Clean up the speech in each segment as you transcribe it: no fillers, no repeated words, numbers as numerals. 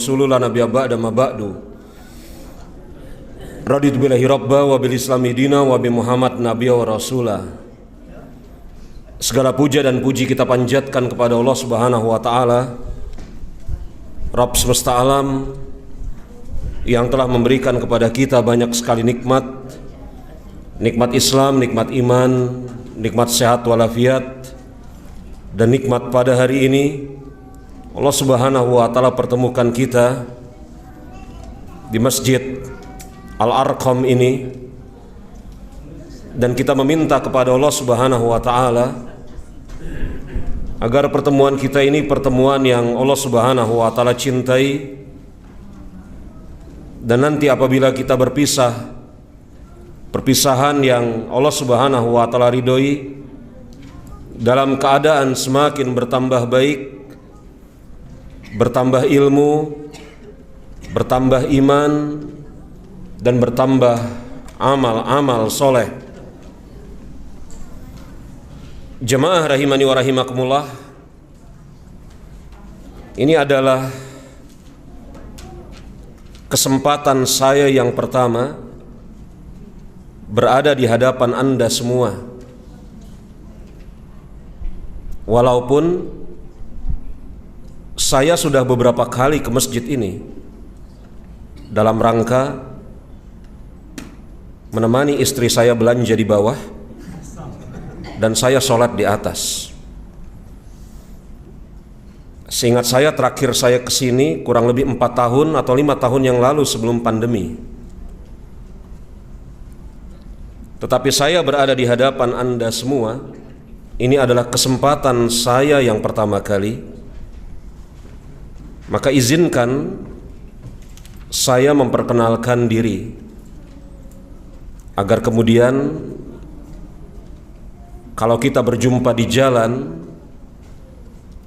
Rasulullah nabiyya ba'da ma ba'du. Raditu billahi rabba wa bil islami dina wa bi Muhammad nabiyya wa rasulah. Segala puja dan puji kita panjatkan kepada Allah Subhanahu wa taala, Rabb semesta alam, yang telah memberikan kepada kita banyak sekali nikmat. Nikmat Islam, nikmat iman, nikmat sehat walafiat, dan nikmat pada hari ini Allah Subhanahu wa taala pertemukan kita di Masjid Al-Arqam ini, dan kita meminta kepada Allah Subhanahu wa taala agar pertemuan kita ini pertemuan yang Allah Subhanahu wa taala cintai, dan nanti apabila kita berpisah, perpisahan yang Allah Subhanahu wa taala ridhoi dalam keadaan semakin bertambah baik, bertambah ilmu, bertambah iman, dan bertambah amal-amal soleh. Jemaah rahimani wa rahimakumullah, ini adalah kesempatan saya yang pertama berada di hadapan Anda semua. Walaupun saya sudah beberapa kali ke masjid ini dalam rangka menemani istri saya belanja di bawah dan saya sholat di atas. Seingat saya terakhir saya kesini kurang lebih 4 tahun atau 5 tahun yang lalu sebelum pandemi. Tetapi saya berada di hadapan Anda semua, ini adalah kesempatan saya yang pertama kali. Maka izinkan saya memperkenalkan diri, agar kemudian kalau kita berjumpa di jalan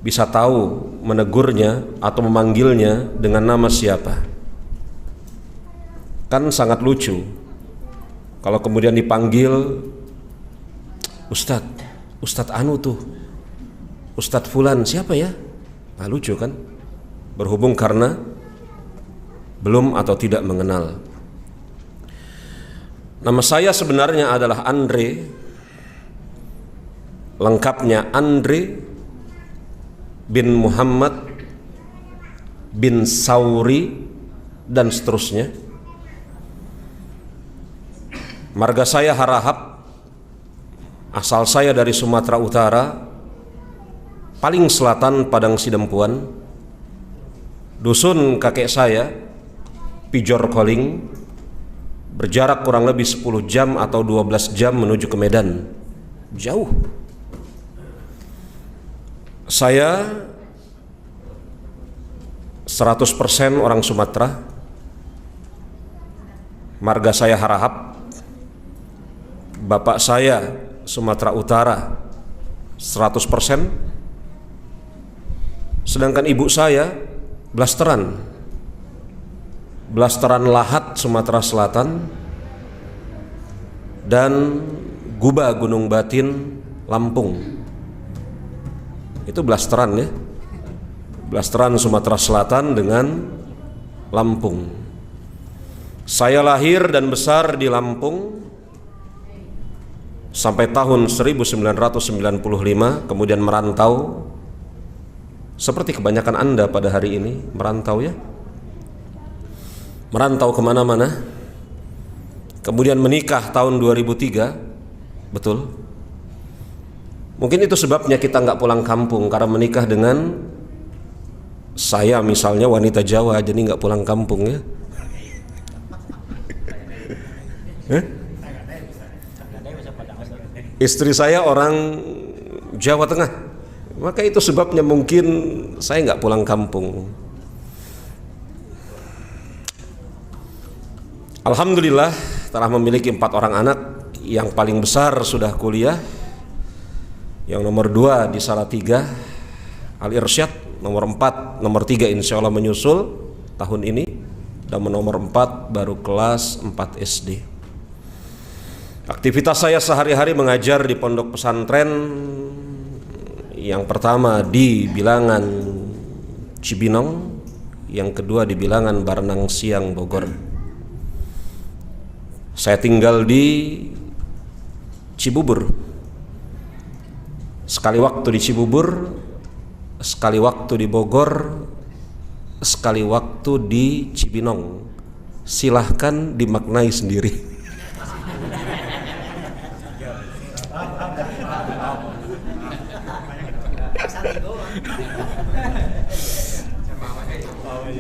bisa tahu menegurnya atau memanggilnya dengan nama siapa. Kan sangat lucu kalau kemudian dipanggil Ustadz Anu tuh, Ustadz Fulan, siapa ya? Nah, lucu kan? Berhubung karena belum atau tidak mengenal. Nama saya sebenarnya adalah Andre, lengkapnya Andre bin Muhammad bin Sauri dan seterusnya. Marga saya Harahap, asal saya dari Sumatera Utara, paling selatan Padang Sidempuan. Dusun kakek saya Pijor Koling, berjarak kurang lebih 10 jam atau 12 jam menuju ke Medan. Jauh. Saya 100% orang Sumatera. Marga saya Harahap. Bapak saya Sumatera Utara 100%. Sedangkan ibu saya Blasteran Lahat Sumatera Selatan, dan Guba Gunung Batin Lampung. Itu Blasteran ya, Blasteran Sumatera Selatan dengan Lampung. Saya lahir dan besar di Lampung sampai tahun 1995, kemudian merantau seperti kebanyakan Anda pada hari ini, merantau ya, merantau kemana-mana. Kemudian menikah tahun 2003, betul. Mungkin itu sebabnya kita nggak pulang kampung, karena menikah dengan saya misalnya wanita Jawa, jadi nggak pulang kampung ya. Istri saya orang Jawa Tengah, maka itu sebabnya mungkin saya nggak pulang kampung. Alhamdulillah telah memiliki 4 orang anak. Yang paling besar sudah kuliah, yang nomor 2 di Salatiga Al-Irsyad, nomor 3 insya Allah menyusul tahun ini, dan nomor 4 baru kelas 4 SD. Aktivitas saya sehari-hari mengajar di pondok pesantren, yang pertama di Bilangan Cibinong, yang kedua di bilangan Baranang Siang, Bogor. Saya tinggal di Cibubur. Sekali waktu di Cibubur, sekali waktu di Bogor, sekali waktu di Cibinong. Silahkan dimaknai sendiri.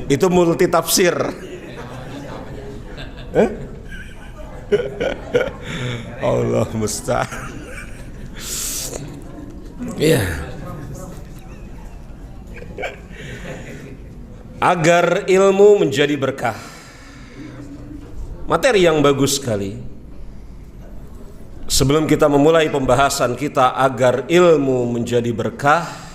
Itu multi tafsir. Allah musta'an. Iya. Agar ilmu menjadi berkah. Materi yang bagus sekali. Sebelum kita memulai pembahasan kita agar ilmu menjadi berkah,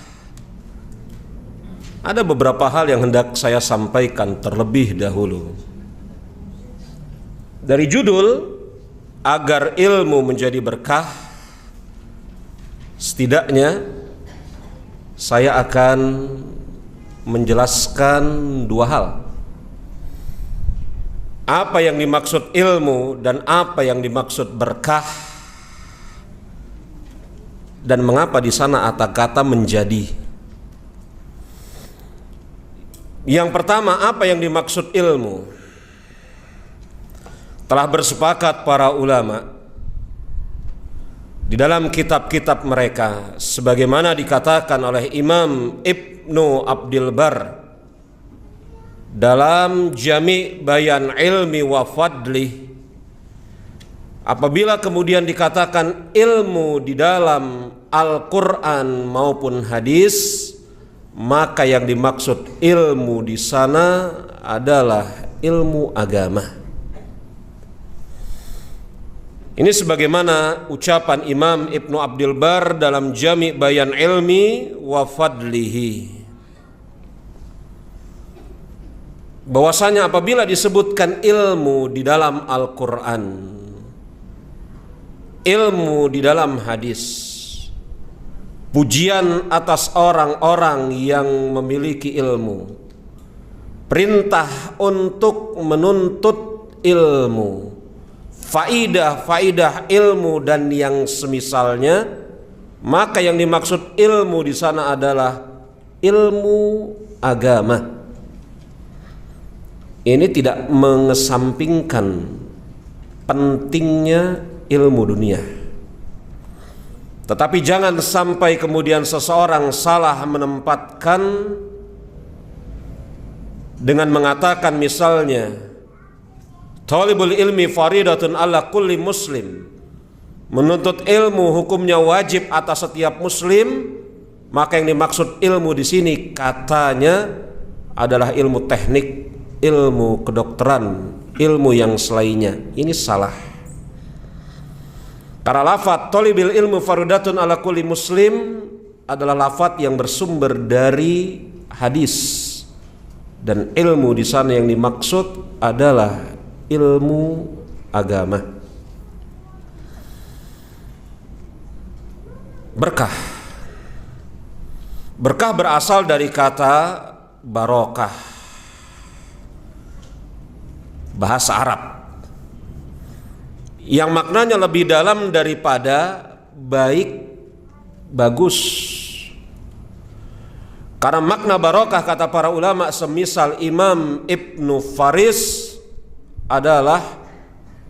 ada beberapa hal yang hendak saya sampaikan terlebih dahulu. Dari judul agar ilmu menjadi berkah, setidaknya saya akan menjelaskan dua hal. Apa yang dimaksud ilmu dan apa yang dimaksud berkah, dan mengapa di sana kata menjadi. Yang pertama, apa yang dimaksud ilmu? Telah bersepakat para ulama di dalam kitab-kitab mereka, sebagaimana dikatakan oleh Imam Ibnu Abdil Bar dalam Jami' Bayan Ilmi wa Fadlih, apabila kemudian dikatakan ilmu di dalam Al-Quran maupun hadis, maka yang dimaksud ilmu di sana adalah ilmu agama. Ini sebagaimana ucapan Imam Ibnu Abdil Bar dalam Jami' Bayan Ilmi wa Fadlihi, bahwasanya apabila disebutkan ilmu di dalam Al-Quran, ilmu di dalam hadis, pujian atas orang-orang yang memiliki ilmu, perintah untuk menuntut ilmu, faidah ilmu dan yang semisalnya, maka yang dimaksud ilmu di sana adalah ilmu agama. Ini tidak mengesampingkan pentingnya ilmu dunia. Tetapi jangan sampai kemudian seseorang salah menempatkan dengan mengatakan misalnya talibul ilmi faridatun ala kulli muslim, menuntut ilmu hukumnya wajib atas setiap muslim, maka yang dimaksud ilmu di sini katanya adalah ilmu teknik, ilmu kedokteran, ilmu yang selainnya. Ini salah. Karena lafadz talibil ilmu faridatun ala kulli muslim adalah lafadz yang bersumber dari hadis, dan ilmu di sana yang dimaksud adalah ilmu agama. Berkah. Berkah berasal dari kata barokah, bahasa Arab, yang maknanya lebih dalam daripada baik, bagus. Karena makna barokah kata para ulama semisal Imam Ibnu Faris adalah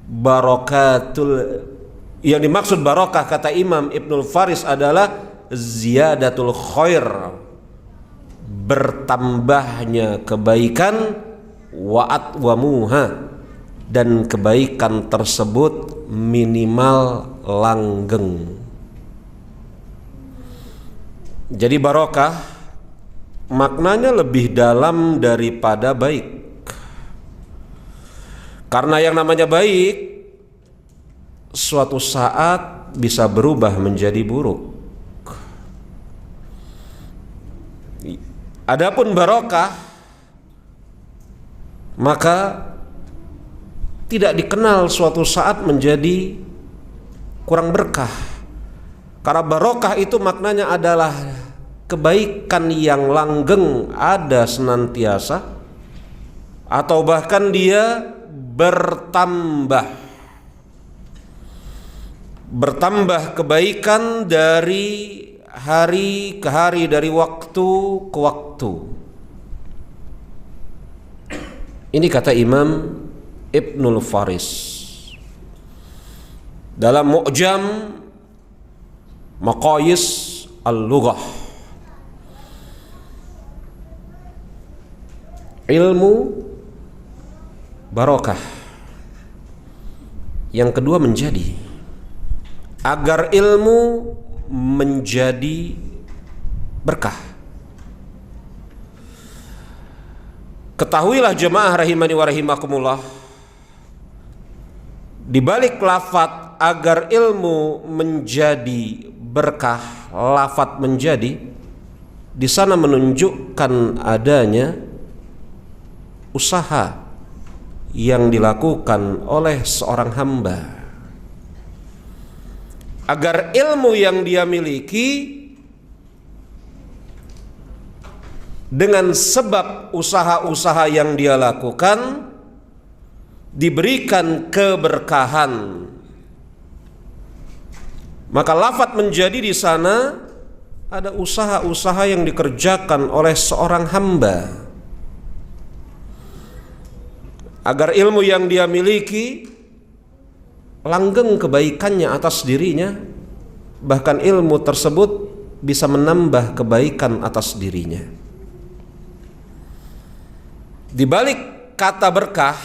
barokatul, yang dimaksud barokah kata Imam Ibnu Faris adalah ziyadatul khair, bertambahnya kebaikan, wa'at wa muha, dan kebaikan tersebut minimal langgeng. Jadi barokah maknanya lebih dalam daripada baik. Karena yang namanya baik suatu saat bisa berubah menjadi buruk. Adapun barokah maka tidak dikenal suatu saat menjadi kurang berkah. Karena barokah itu maknanya adalah kebaikan yang langgeng, ada senantiasa, atau bahkan dia bertambah kebaikan dari hari ke hari, dari waktu ke waktu. Ini kata Imam Ibnul Faris dalam Mu'jam Maqayis Al-Lughah. Ilmu barokah. Yang kedua menjadi, agar ilmu menjadi berkah. Ketahuilah jemaah rahimani wa rahimakumullah, di balik lafaz agar ilmu menjadi berkah, lafaz menjadi di sana menunjukkan adanya usaha yang dilakukan oleh seorang hamba agar ilmu yang dia miliki dengan sebab usaha-usaha yang dia lakukan diberikan keberkahan. Maka lafaz menjadi di sana ada usaha-usaha yang dikerjakan oleh seorang hamba agar ilmu yang dia miliki langgeng kebaikannya atas dirinya, bahkan ilmu tersebut bisa menambah kebaikan atas dirinya. Di balik kata berkah,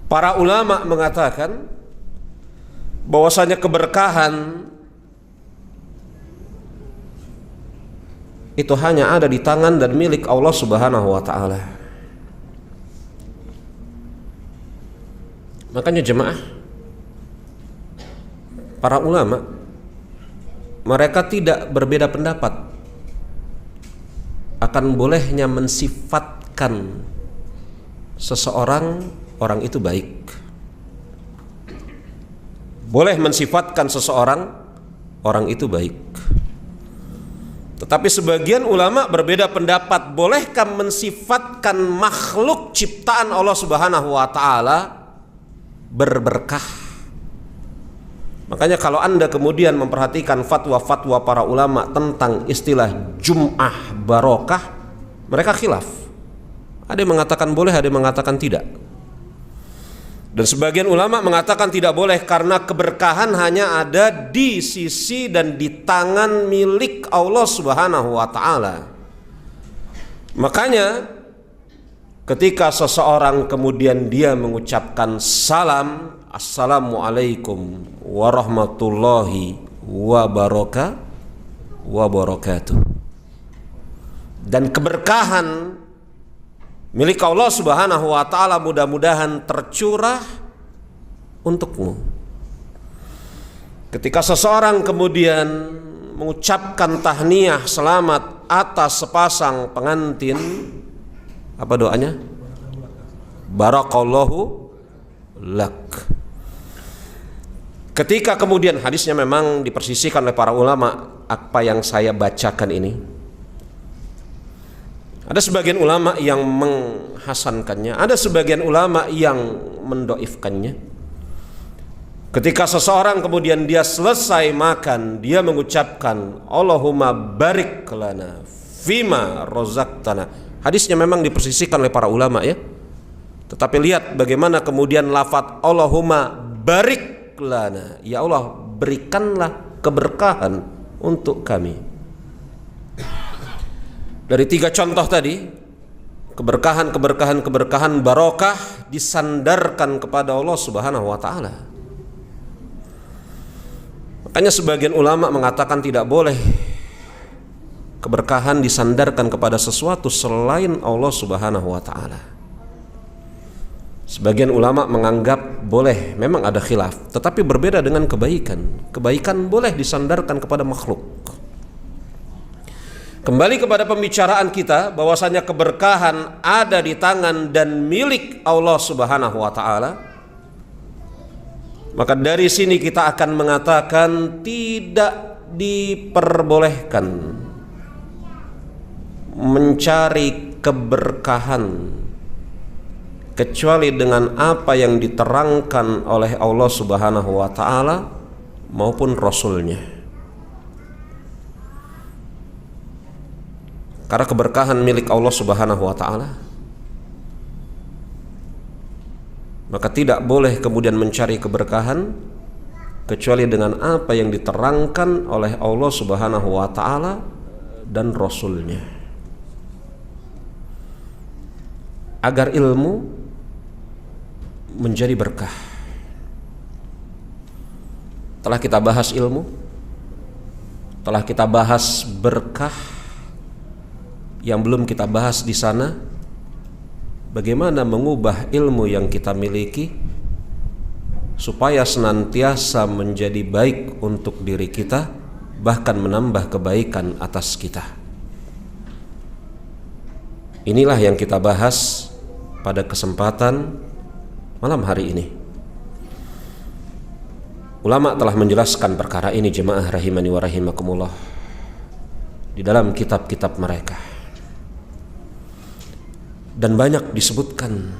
para ulama mengatakan bahwasanya keberkahan itu hanya ada di tangan dan milik Allah Subhanahu wa taala. Makanya jemaah, para ulama mereka tidak berbeda pendapat akan bolehnya mensifatkan seseorang orang itu baik. Boleh mensifatkan seseorang orang itu baik. Tetapi sebagian ulama berbeda pendapat, bolehkah mensifatkan makhluk ciptaan Allah Subhanahu wa taala berberkah? Makanya kalau Anda kemudian memperhatikan fatwa-fatwa para ulama tentang istilah Jum'ah barokah, mereka khilaf. Ada yang mengatakan boleh, ada yang mengatakan tidak. Dan sebagian ulama mengatakan tidak boleh karena keberkahan hanya ada di sisi dan di tangan milik Allah Subhanahu wa taala. Makanya ketika seseorang kemudian dia mengucapkan salam, Assalamualaikum warahmatullahi wabarakatuh, dan keberkahan milik Allah Subhanahu wa taala mudah-mudahan tercurah untukmu. Ketika seseorang kemudian mengucapkan tahniyah selamat atas sepasang pengantin, apa doanya? Barakallahu lak. Ketika kemudian hadisnya memang dipersisihkan oleh para ulama apa yang saya bacakan ini. Ada sebagian ulama yang menghasankannya, ada sebagian ulama yang mendoifkannya. Ketika seseorang kemudian dia selesai makan, dia mengucapkan Allahumma barik lana fima rozaqtana. Hadisnya memang dipersisihkan oleh para ulama ya. Tetapi lihat bagaimana kemudian lafaz Allahumma barik lana, ya Allah berikanlah keberkahan untuk kami. Dari tiga contoh tadi, keberkahan barokah disandarkan kepada Allah Subhanahu wa taala. Makanya sebagian ulama mengatakan tidak boleh keberkahan disandarkan kepada sesuatu selain Allah Subhanahu wa taala. Sebagian ulama menganggap boleh, memang ada khilaf, tetapi berbeda dengan kebaikan. Kebaikan boleh disandarkan kepada makhluk. Kembali kepada pembicaraan kita bahwasanya keberkahan ada di tangan dan milik Allah Subhanahu wa taala. Maka dari sini kita akan mengatakan tidak diperbolehkan mencari keberkahan kecuali dengan apa yang diterangkan oleh Allah Subhanahu wa taala maupun Rasulnya. Karena keberkahan milik Allah Subhanahu wa taala, maka tidak boleh kemudian mencari keberkahan kecuali dengan apa yang diterangkan oleh Allah Subhanahu wa taala dan Rasulnya, agar ilmu menjadi berkah. Telah kita bahas ilmu, telah kita bahas berkah. Yang belum kita bahas di sana, bagaimana mengubah ilmu yang kita miliki supaya senantiasa menjadi baik untuk diri kita, bahkan menambah kebaikan atas kita. Inilah yang kita bahas pada kesempatan malam hari ini. Ulama telah menjelaskan perkara ini, jemaah rahimani wa rahimakumullah, di dalam kitab-kitab mereka, dan banyak disebutkan.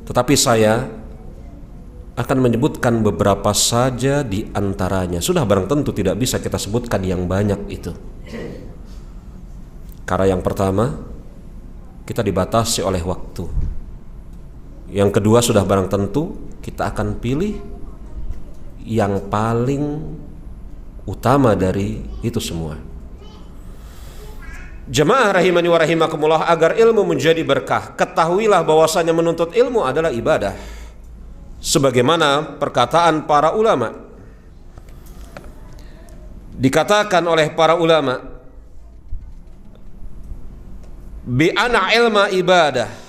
Tetapi saya akan menyebutkan beberapa saja di antaranya. Sudah barang tentu tidak bisa kita sebutkan yang banyak itu, karena yang pertama, kita dibatasi oleh waktu. Yang kedua, sudah barang tentu kita akan pilih yang paling utama dari itu semua. Jemaah rahimani wa rahimakumullah, agar ilmu menjadi berkah, ketahuilah bahwasanya menuntut ilmu adalah ibadah. Sebagaimana perkataan para ulama, dikatakan oleh para ulama, bi ana ilma ibadah.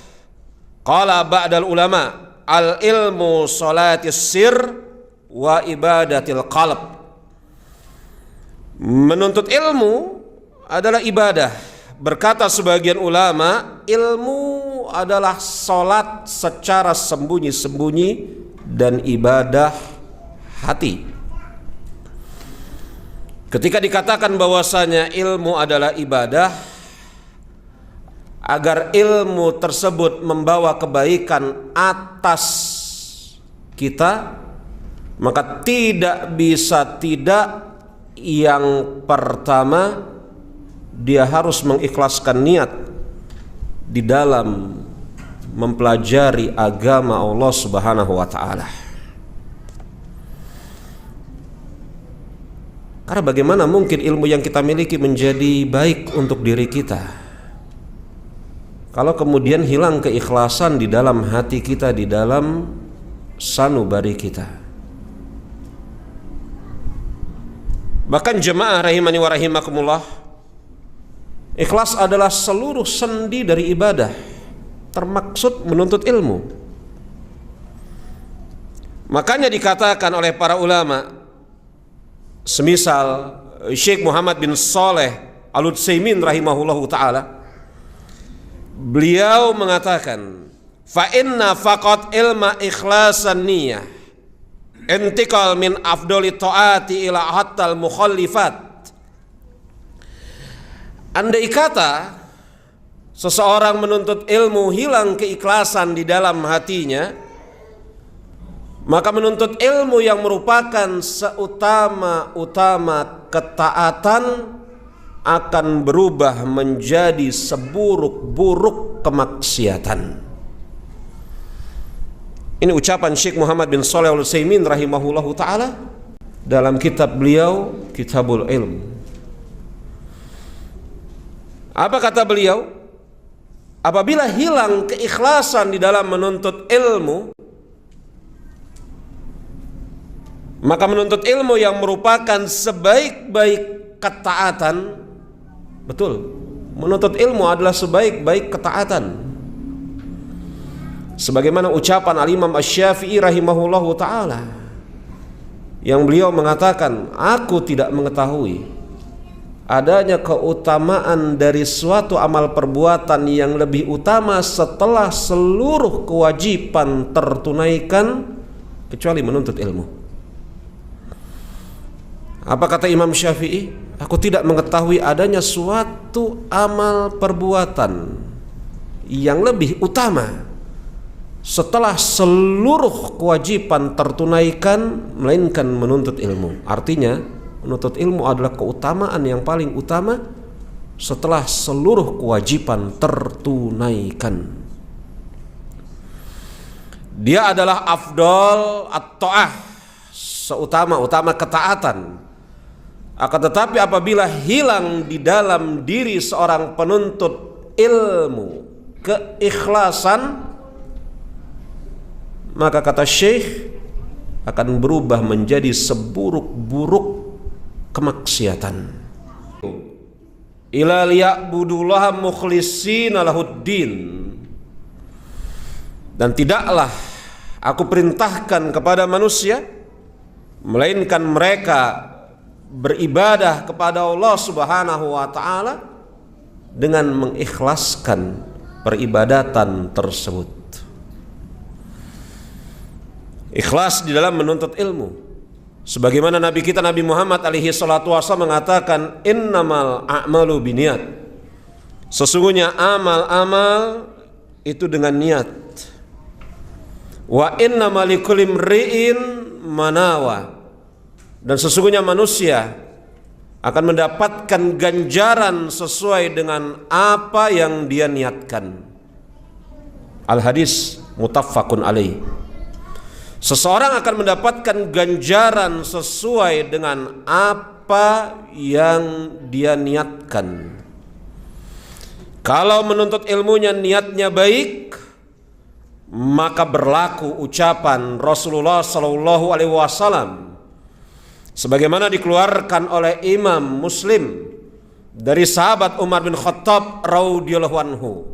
Qala ba'dal ulama, al ilmu salatis sir wa ibadatil qalb. Menuntut ilmu adalah ibadah. Berkata sebagian ulama, ilmu adalah salat secara sembunyi-sembunyi dan ibadah hati. Ketika dikatakan bahwasanya ilmu adalah ibadah, agar ilmu tersebut membawa kebaikan atas kita, maka tidak bisa tidak, yang pertama dia harus mengikhlaskan niat di dalam mempelajari agama Allah Subhanahu wa taala. Karena bagaimana mungkin ilmu yang kita miliki menjadi baik untuk diri kita kalau kemudian hilang keikhlasan di dalam hati kita, di dalam sanubari kita. Bahkan jemaah rahimani wa rahimakumullah, ikhlas adalah seluruh sendi dari ibadah, termaksud menuntut ilmu. Makanya dikatakan oleh para ulama, semisal Syekh Muhammad bin Shalih Al-Utsaimin rahimahullahu ta'ala, beliau mengatakan, fa inna faqat ilma ikhlasan niyah intiqal min afdoli ta'ati ila hattal mukhallifat. Andai kata seseorang menuntut ilmu hilang keikhlasan di dalam hatinya, maka menuntut ilmu yang merupakan seutama-utama ketaatan akan berubah menjadi seburuk-buruk kemaksiatan. Ini ucapan Syekh Muhammad bin Shalih Al-Utsaimin rahimahullahu ta'ala dalam kitab beliau, Kitabul Ilm. Apa kata beliau? Apabila hilang keikhlasan di dalam menuntut ilmu, maka menuntut ilmu yang merupakan sebaik-baik ketaatan, betul, menuntut ilmu adalah sebaik-baik ketaatan. Sebagaimana ucapan Al-Imam Asy-Syafi'i rahimahullahu ta'ala, yang beliau mengatakan, aku tidak mengetahui adanya keutamaan dari suatu amal perbuatan yang lebih utama setelah seluruh kewajiban tertunaikan kecuali menuntut ilmu. Apa kata Imam Syafi'i? aku tidak mengetahui adanya suatu amal perbuatan yang lebih utama setelah seluruh kewajiban tertunaikan melainkan menuntut ilmu. Artinya menuntut ilmu adalah keutamaan yang paling utama setelah seluruh kewajiban tertunaikan. Dia adalah afdol at-ta'ah, seutama-utama ketaatan. Akan tetapi apabila hilang di dalam diri seorang penuntut ilmu keikhlasan, maka kata Syekh akan berubah menjadi seburuk-buruk kemaksiatan. Ila liya'budullaha mukhlishina lahuddin, dan tidaklah aku perintahkan kepada manusia melainkan mereka beribadah kepada Allah Subhanahu wa taala dengan mengikhlaskan peribadatan tersebut. Ikhlas di dalam menuntut ilmu, sebagaimana Nabi kita Nabi Muhammad alaihi salatu wasallam mengatakan, innamal a'malu binniat, sesungguhnya amal-amal itu dengan niat. Wa innamal likulli imri'in manawa, dan sesungguhnya manusia akan mendapatkan ganjaran sesuai dengan apa yang dia niatkan. Al-hadis muttafaqun alaih. Seseorang akan mendapatkan ganjaran sesuai dengan apa yang dia niatkan. Kalau menuntut ilmunya niatnya baik, maka berlaku ucapan Rasulullah sallallahu alaihi wasallam sebagaimana dikeluarkan oleh Imam Muslim dari sahabat Umar bin Khattab radhiyallahu anhu.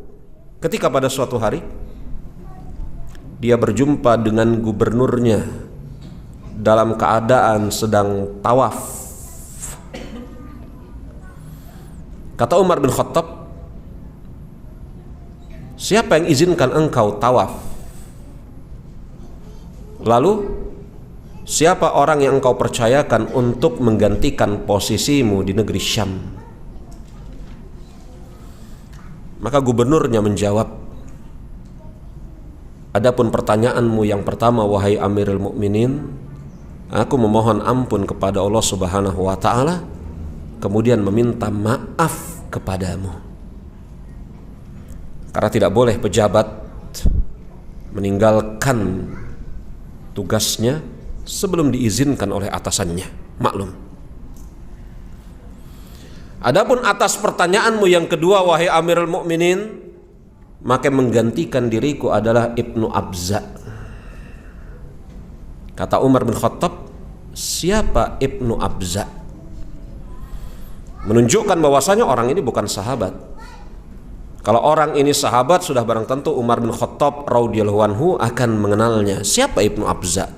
Ketika pada suatu hari dia berjumpa dengan gubernurnya dalam keadaan sedang tawaf. Kata Umar bin Khattab, siapa yang izinkan engkau tawaf? Lalu siapa orang yang engkau percayakan untuk menggantikan posisimu di negeri Syam? Maka gubernurnya menjawab, adapun pertanyaanmu yang pertama wahai Amirul Mukminin, aku memohon ampun kepada Allah Subhanahu wa taala, kemudian meminta maaf kepadamu. Karena tidak boleh pejabat meninggalkan tugasnya sebelum diizinkan oleh atasannya. Maklum. Adapun atas pertanyaanmu yang kedua wahai Amirul Mukminin, maka menggantikan diriku adalah Ibnu Abza. Kata Umar bin Khattab, siapa Ibnu Abza? Menunjukkan bahwasanya orang ini bukan sahabat. Kalau orang ini sahabat, sudah barang tentu Umar bin Khattab radhiyallahu anhu akan mengenalnya. Siapa Ibnu Abza?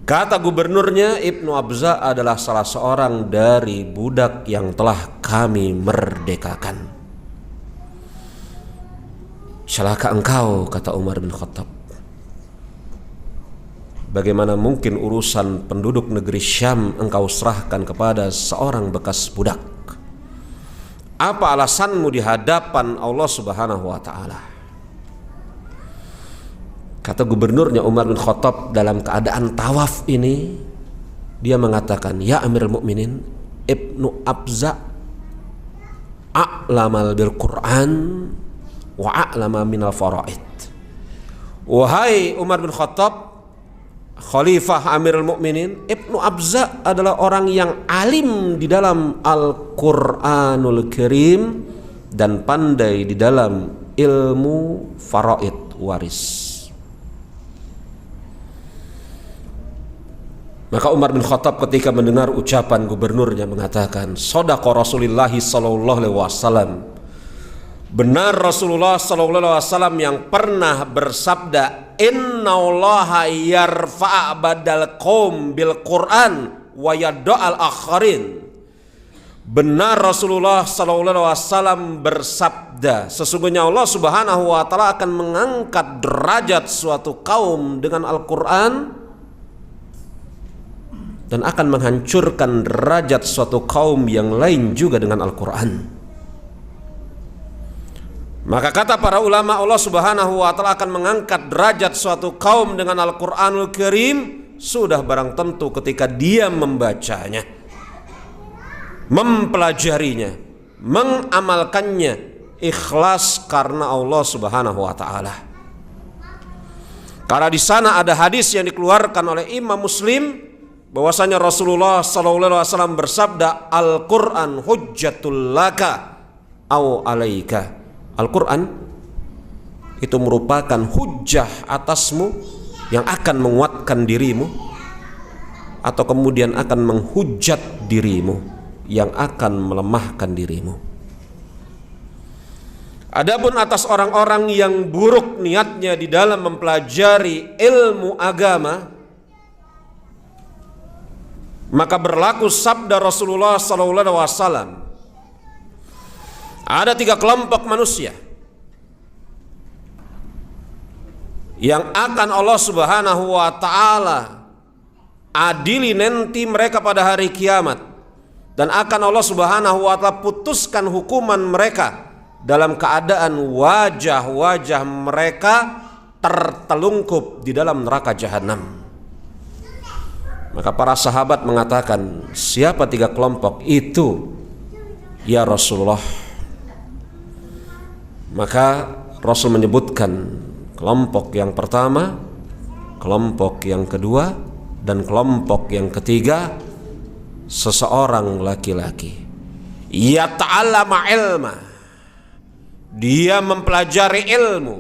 Kata gubernurnya, Ibnu Abza adalah salah seorang dari budak yang telah kami merdekakan. Celaka engkau, kata Umar bin Khattab. Bagaimana mungkin urusan penduduk negeri Syam engkau serahkan kepada seorang bekas budak? Apa alasanmu di hadapan Allah Subhanahu wa taala? Kata gubernurnya Umar bin Khattab dalam keadaan tawaf ini, dia mengatakan, ya Amirul Mukminin, Ibnu Abza a'lamal bil Quran wa a'lama minal faraid. Wahai Umar bin Khattab, Khalifah Amirul Mukminin, Ibnu Abza adalah orang yang alim di dalam Al-Quranul Karim dan pandai di dalam ilmu faraid, waris. Maka Umar bin Khattab ketika mendengar ucapan gubernurnya mengatakan, shadaqa Rasulullah sallallahu alaihi wasallam. Benar Rasulullah sallallahu alaihi wasallam yang pernah bersabda, innallaha yarfa'a badal qaum bil Qur'an wa yada'al akharin. Benar Rasulullah sallallahu alaihi wasallam bersabda, sesungguhnya Allah Subhanahu wa taala akan mengangkat derajat suatu kaum dengan Al-Qur'an dan akan menghancurkan derajat suatu kaum yang lain juga dengan Al-Quran. Maka kata para ulama, Allah Subhanahu wa ta'ala akan mengangkat derajat suatu kaum dengan Al-Quranul Karim sudah barang tentu ketika dia membacanya, mempelajarinya, mengamalkannya ikhlas karena Allah Subhanahu wa ta'ala. Karena di sana ada hadis yang dikeluarkan oleh Imam Muslim bahwasanya Rasulullah SAW bersabda, Al-Quran hujjatul laka au alaika. Al-Quran itu merupakan hujjah atasmu yang akan menguatkan dirimu atau kemudian akan menghujat dirimu yang akan melemahkan dirimu. Adapun atas orang-orang yang buruk niatnya di dalam mempelajari ilmu agama, maka berlaku sabda Rasulullah SAW. Ada 3 kelompok manusia yang akan Allah Subhanahu wa ta'ala adili nanti mereka pada hari kiamat, dan akan Allah Subhanahu wa ta'ala putuskan hukuman mereka dalam keadaan wajah-wajah mereka tertelungkup di dalam neraka jahanam. Maka para sahabat mengatakan, siapa 3 kelompok itu ya Rasulullah? Maka Rasul menyebutkan kelompok yang pertama, kelompok yang kedua, dan kelompok yang ketiga, seseorang laki-laki yata'allama ilma, dia mempelajari ilmu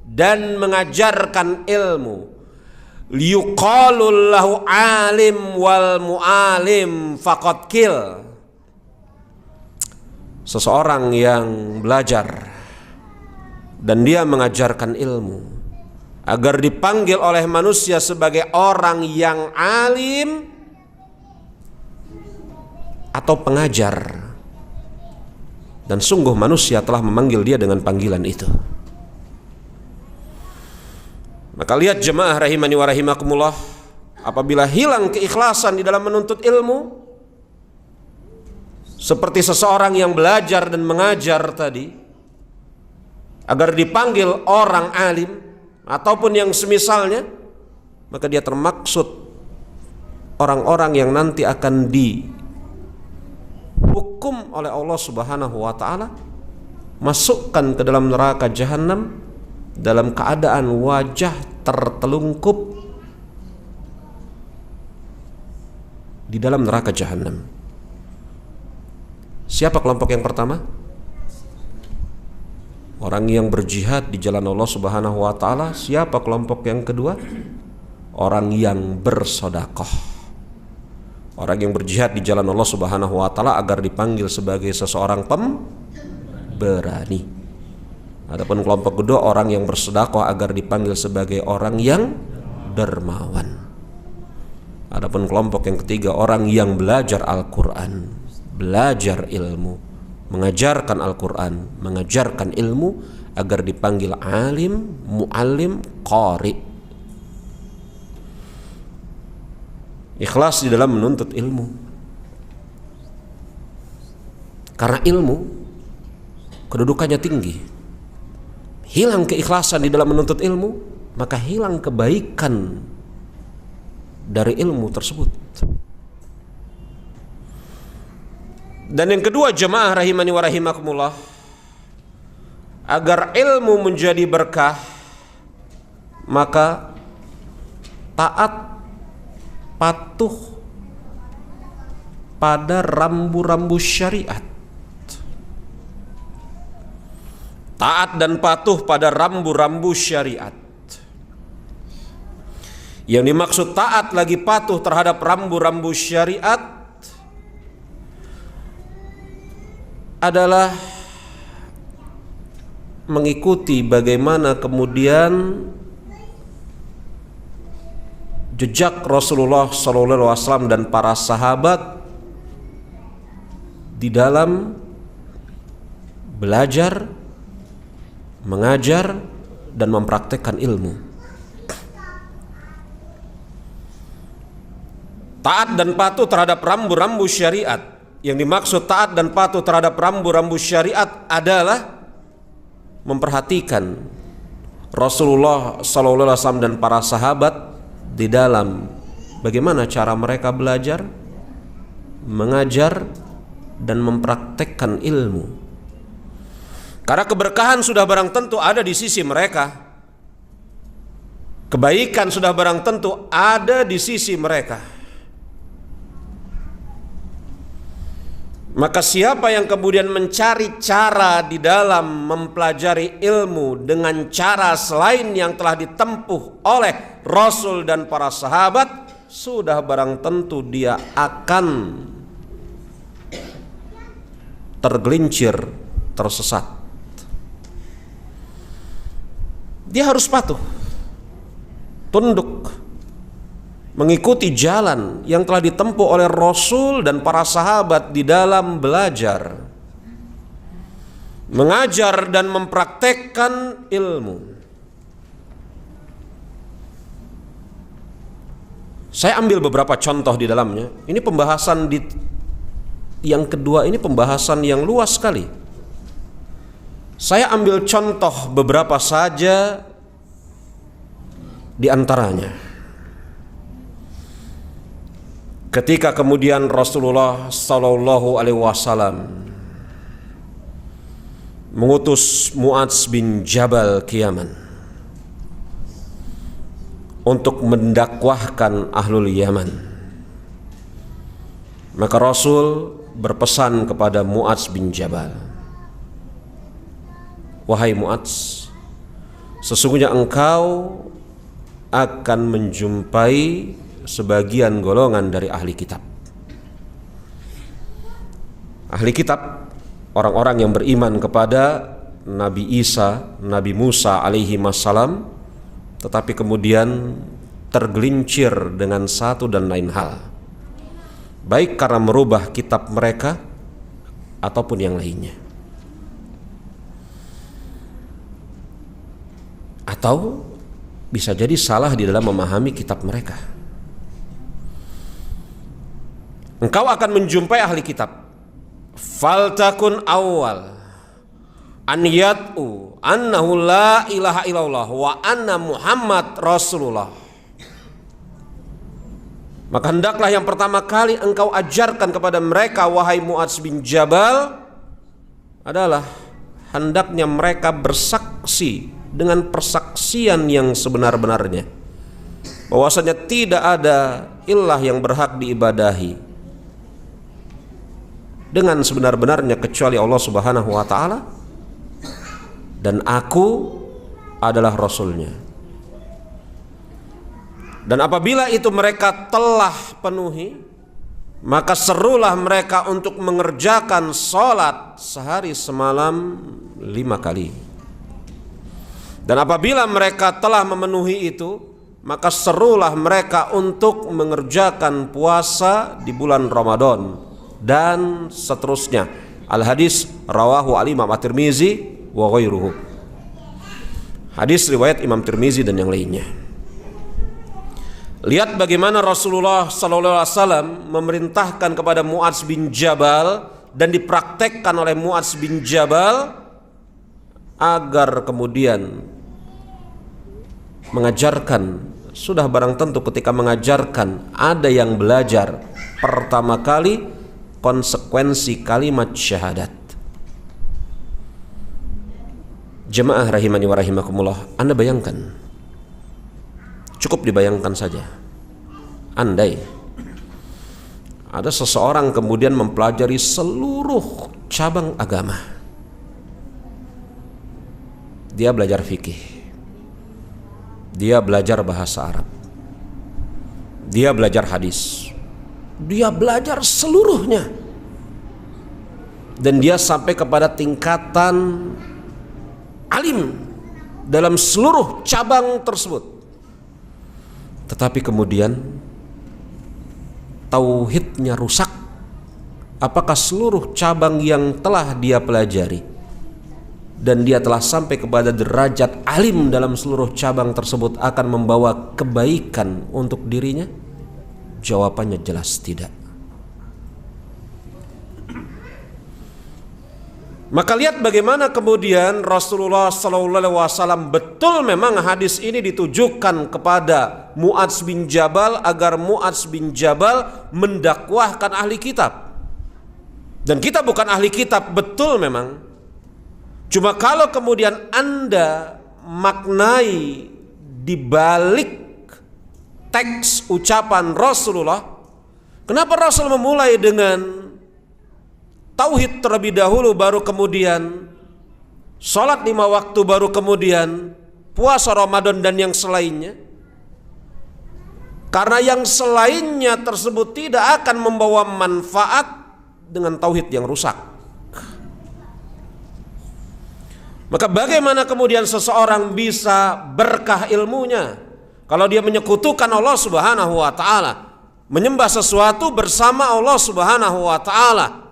dan mengajarkan ilmu, liyuqalul lahu alim wal mu'alim faqad kil. Seseorang yang belajar dan dia mengajarkan ilmu agar dipanggil oleh manusia sebagai orang yang alim atau pengajar, dan sungguh manusia telah memanggil dia dengan panggilan itu. Maka lihat jemaah rahimani wa rahimakumullah, apabila hilang keikhlasan di dalam menuntut ilmu, seperti seseorang yang belajar dan mengajar tadi agar dipanggil orang alim ataupun yang semisalnya, maka dia termaksud orang-orang yang nanti akan dihukum oleh Allah Subhanahu wa ta'ala, masukkan ke dalam neraka jahanam dalam keadaan wajah tertelungkup di dalam neraka jahanam. Siapa kelompok yang pertama? Orang yang berjihad di jalan Allah Subhanahu wa ta'ala. Siapa kelompok yang kedua? Orang yang bersedekah. Orang yang berjihad di jalan Allah Subhanahu wa ta'ala agar dipanggil sebagai seseorang pemberani. Adapun kelompok kedua, orang yang bersedekah agar dipanggil sebagai orang yang dermawan. Adapun kelompok yang ketiga, orang yang belajar Al-Quran, belajar ilmu, mengajarkan Al-Quran, mengajarkan ilmu agar dipanggil alim, muallim, qari. Ikhlas di dalam menuntut ilmu, karena ilmu kedudukannya tinggi. Hilang keikhlasan di dalam menuntut ilmu, maka hilang kebaikan dari ilmu tersebut. Dan yang kedua jemaah rahimani wa rahimakumullah, agar ilmu menjadi berkah, maka taat patuh pada rambu-rambu syariat. Taat dan patuh pada rambu-rambu syariat. Yang dimaksud taat lagi patuh terhadap rambu-rambu syariat adalah mengikuti bagaimana kemudian jejak Rasulullah SAW dan para sahabat di dalam belajar, mengajar, dan mempraktekkan ilmu. Taat dan patuh terhadap rambu-rambu syariat. Yang dimaksud taat dan patuh terhadap rambu-rambu syariat adalah memperhatikan Rasulullah SAW dan para sahabat di dalam bagaimana cara mereka belajar, mengajar, dan mempraktekkan ilmu. Karena keberkahan sudah barang tentu ada di sisi mereka, kebaikan sudah barang tentu ada di sisi mereka. Maka siapa yang kemudian mencari cara di dalam mempelajari ilmu dengan cara selain yang telah ditempuh oleh Rasul dan para sahabat, sudah barang tentu dia akan tergelincir, tersesat. Dia harus patuh, tunduk, mengikuti jalan yang telah ditempuh oleh Rasul dan para sahabat di dalam belajar, mengajar, dan mempraktekkan ilmu. Saya ambil beberapa contoh di dalamnya. Ini pembahasan yang kedua, ini pembahasan yang luas sekali. Saya ambil contoh beberapa saja di antaranya. Ketika kemudian Rasulullah Sallallahu Alaihi Wasallam mengutus Mu'adz bin Jabal ke Yaman untuk mendakwahkan ahlul Yaman, maka Rasul berpesan kepada Mu'adz bin Jabal, "Wahai Mu'adz, sesungguhnya engkau akan menjumpai sebagian golongan dari ahli kitab. Ahli kitab, orang-orang yang beriman kepada Nabi Isa, Nabi Musa alaihi wassalam, tetapi kemudian tergelincir dengan satu dan lain hal, baik karena merubah kitab mereka ataupun yang lainnya, atau bisa jadi salah di dalam memahami kitab mereka. Engkau akan menjumpai ahli kitab. Faltakun awal an yad'u annahu la ilaha illallah wa anna Muhammad Rasulullah. Maka hendaklah yang pertama kali engkau ajarkan kepada mereka, wahai Mu'adz bin Jabal, adalah hendaknya mereka bersaksi dengan persaksian yang sebenar-benarnya, bahwasanya tidak ada ilah yang berhak diibadahi dengan sebenar-benarnya kecuali Allah Subhanahu wa ta'ala, dan aku adalah Rasulnya. Dan apabila itu mereka telah penuhi, maka serulah mereka untuk mengerjakan sholat sehari semalam 5 kali. Dan apabila mereka telah memenuhi itu, maka serulah mereka untuk mengerjakan puasa di bulan Ramadan, dan seterusnya. Al-hadis rawahu al-Imam At-Tirmizi wa ghairuhu. Hadis riwayat Imam Tirmizi dan yang lainnya. Lihat bagaimana Rasulullah sallallahu alaihi wasallam memerintahkan kepada Mu'adz bin Jabal dan dipraktekkan oleh Mu'adz bin Jabal agar kemudian mengajarkan. Sudah barang tentu ketika mengajarkan ada yang belajar pertama kali konsekuensi kalimat syahadat. Jemaah rahimani wa rahimakumullah, Anda bayangkan, cukup dibayangkan saja, andai ada seseorang kemudian mempelajari seluruh cabang agama. Dia belajar fikih, dia belajar bahasa Arab, dia belajar hadis, dia belajar seluruhnya, dan dia sampai kepada tingkatan alim dalam seluruh cabang tersebut. Tetapi kemudian tauhidnya rusak. Apakah seluruh cabang yang telah dia pelajari dan dia telah sampai kepada derajat alim dalam seluruh cabang tersebut akan membawa kebaikan untuk dirinya? Jawabannya jelas tidak. Maka lihat bagaimana kemudian Rasulullah SAW betul memang hadis ini ditujukan kepada Mu'adz bin Jabal agar Mu'adz bin Jabal mendakwahkan ahli kitab. Dan kita bukan ahli kitab, betul memang. Cuma kalau kemudian Anda maknai di balik teks ucapan Rasulullah, kenapa Rasul memulai dengan tauhid terlebih dahulu, baru kemudian sholat 5 waktu, baru kemudian puasa Ramadan dan yang selainnya? Karena yang selainnya tersebut tidak akan membawa manfaat dengan tauhid yang rusak. Maka bagaimana kemudian seseorang bisa berkah ilmunya kalau dia menyekutukan Allah Subhanahu wa taala, menyembah sesuatu bersama Allah Subhanahu wa taala,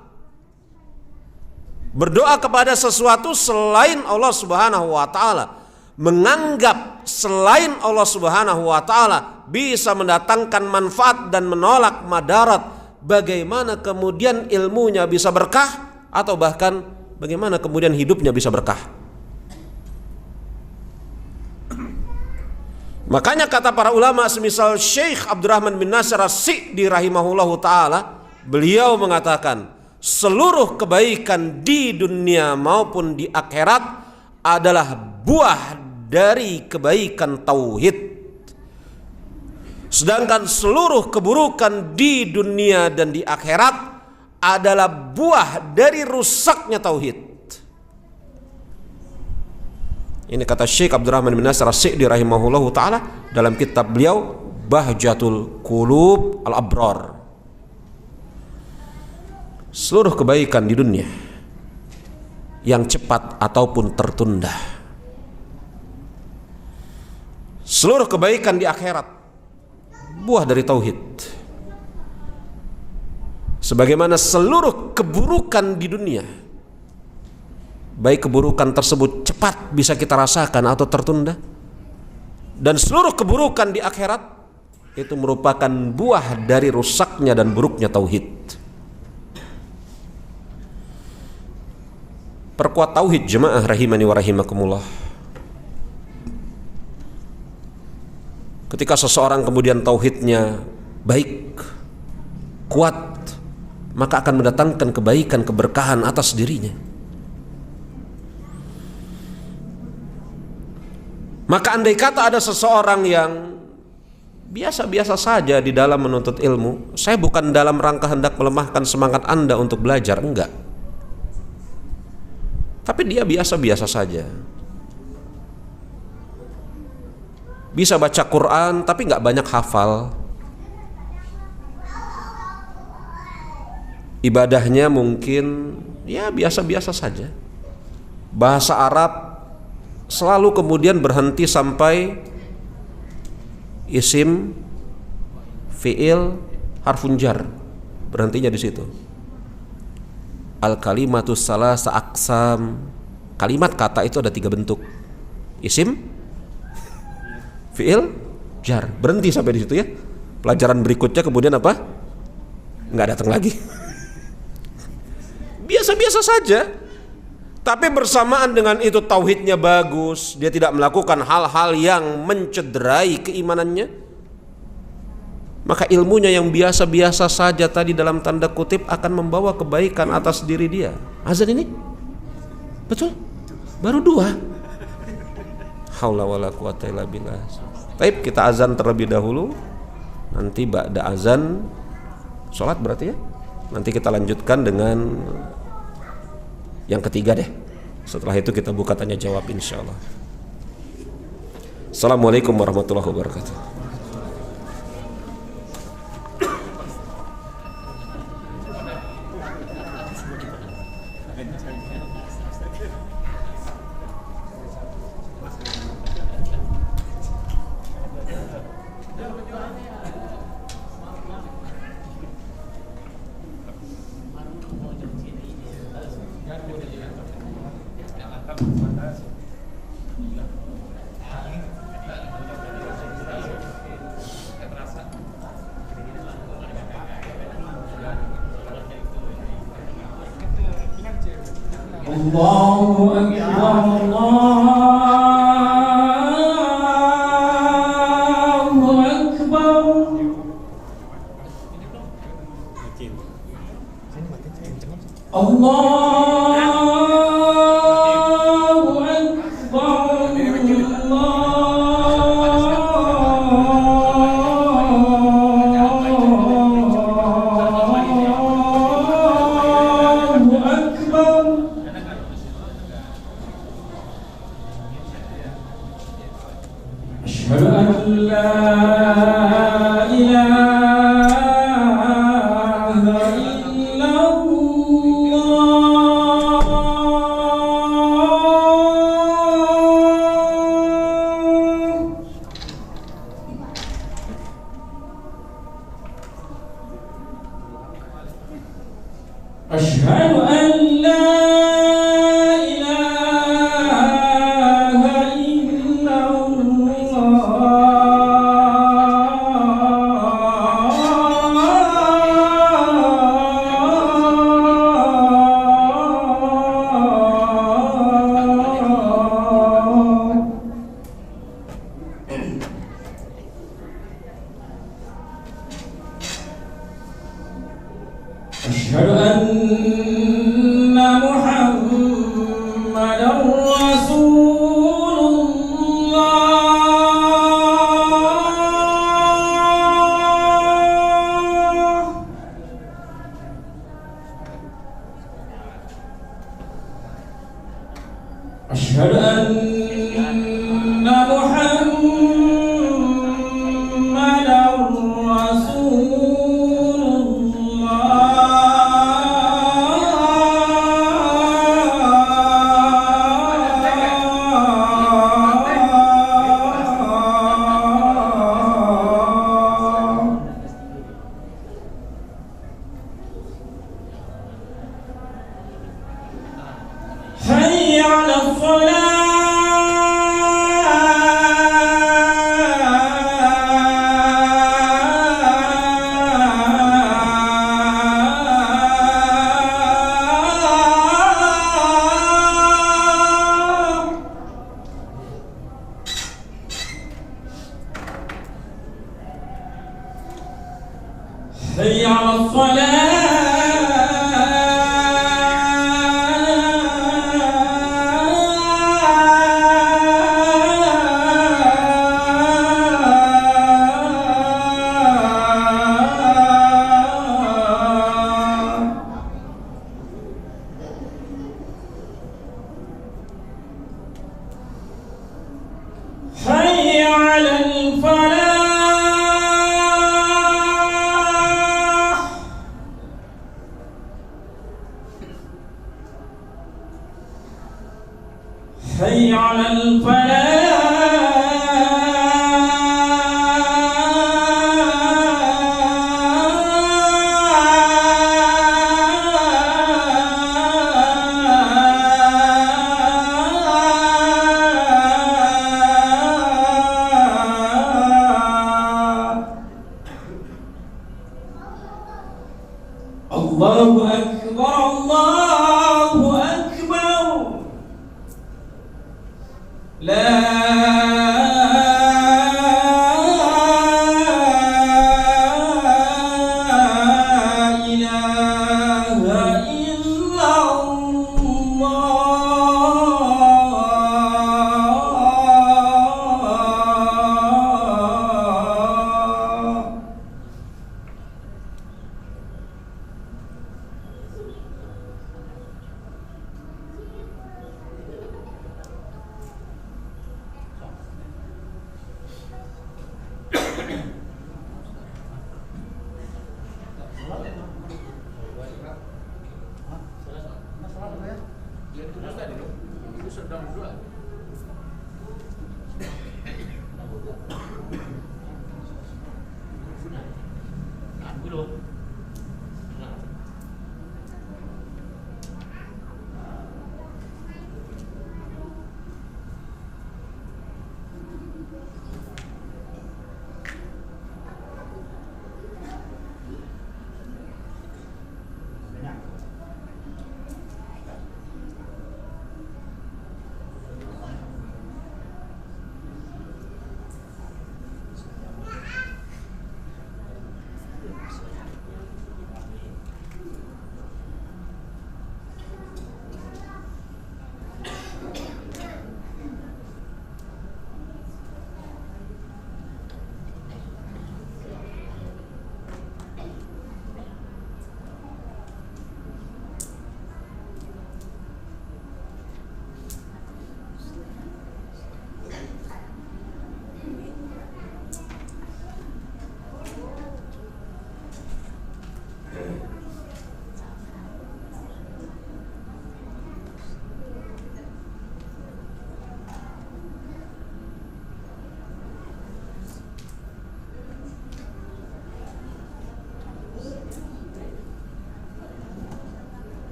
berdoa kepada sesuatu selain Allah Subhanahu wa taala, menganggap selain Allah Subhanahu wa taala bisa mendatangkan manfaat dan menolak madarat. Bagaimana kemudian ilmunya bisa berkah, atau bahkan bagaimana kemudian hidupnya bisa berkah? Makanya kata para ulama semisal Syekh Abdurrahman bin Nasir As-Sa'di rahimahullahu taala, beliau mengatakan seluruh kebaikan di dunia maupun di akhirat adalah buah dari kebaikan tauhid. Sedangkan seluruh keburukan di dunia dan di akhirat adalah buah dari rusaknya tauhid. Ini kata Syekh Abdurrahman bin Nasir As-Sa'di rahimahullahu taala dalam kitab beliau Bahjatul Qulub Al-Abrar. Seluruh kebaikan di dunia yang cepat ataupun tertunda, seluruh kebaikan di akhirat buah dari tauhid. Sebagaimana seluruh keburukan di dunia, baik keburukan tersebut cepat bisa kita rasakan atau tertunda, dan seluruh keburukan di akhirat itu merupakan buah dari rusaknya dan buruknya tauhid. Perkuat tauhid jemaah rahimani wa rahimakumullah. Ketika seseorang kemudian tauhidnya baik, kuat, maka akan mendatangkan kebaikan, keberkahan atas dirinya. Maka andai kata ada seseorang yang biasa-biasa saja di dalam menuntut ilmu, saya bukan dalam rangka hendak melemahkan semangat Anda untuk belajar, enggak. Tapi dia biasa-biasa saja, bisa baca Quran tapi nggak banyak hafal, ibadahnya mungkin ya biasa-biasa saja, bahasa Arab selalu kemudian berhenti sampai isim, fiil, harfun jar, berhentinya di situ. Al kalimatus salasa aqsam, kalimat kata itu ada 3 bentuk, isim, fiil, jar, berhenti sampai di situ ya. Pelajaran berikutnya kemudian apa? Nggak datang lagi. Biasa-biasa saja. Tapi bersamaan dengan itu tauhidnya bagus, dia tidak melakukan hal-hal yang mencederai keimanannya, maka ilmunya yang biasa-biasa saja tadi dalam tanda kutip akan membawa kebaikan atas diri dia. Azan ini betul? Baru 2. Haula wala quwata illa billah. Baik, kita azan terlebih dahulu. Nanti ba'da azan sholat berarti ya. Nanti kita lanjutkan dengan yang ketiga deh. Setelah itu kita buka tanya jawab insyaallah. Assalamualaikum warahmatullahi wabarakatuh.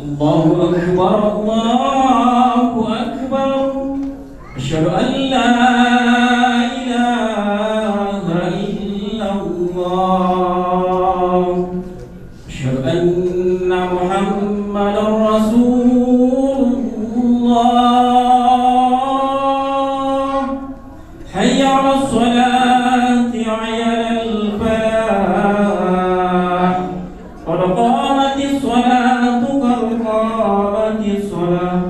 الله أكبر الله أكبر أشهد أن لا إله إلا الله أشهد أن محمدا رسول الله حي على الصلاة حي على الفلاح قد قامت الصلاة قد قامت الصلاة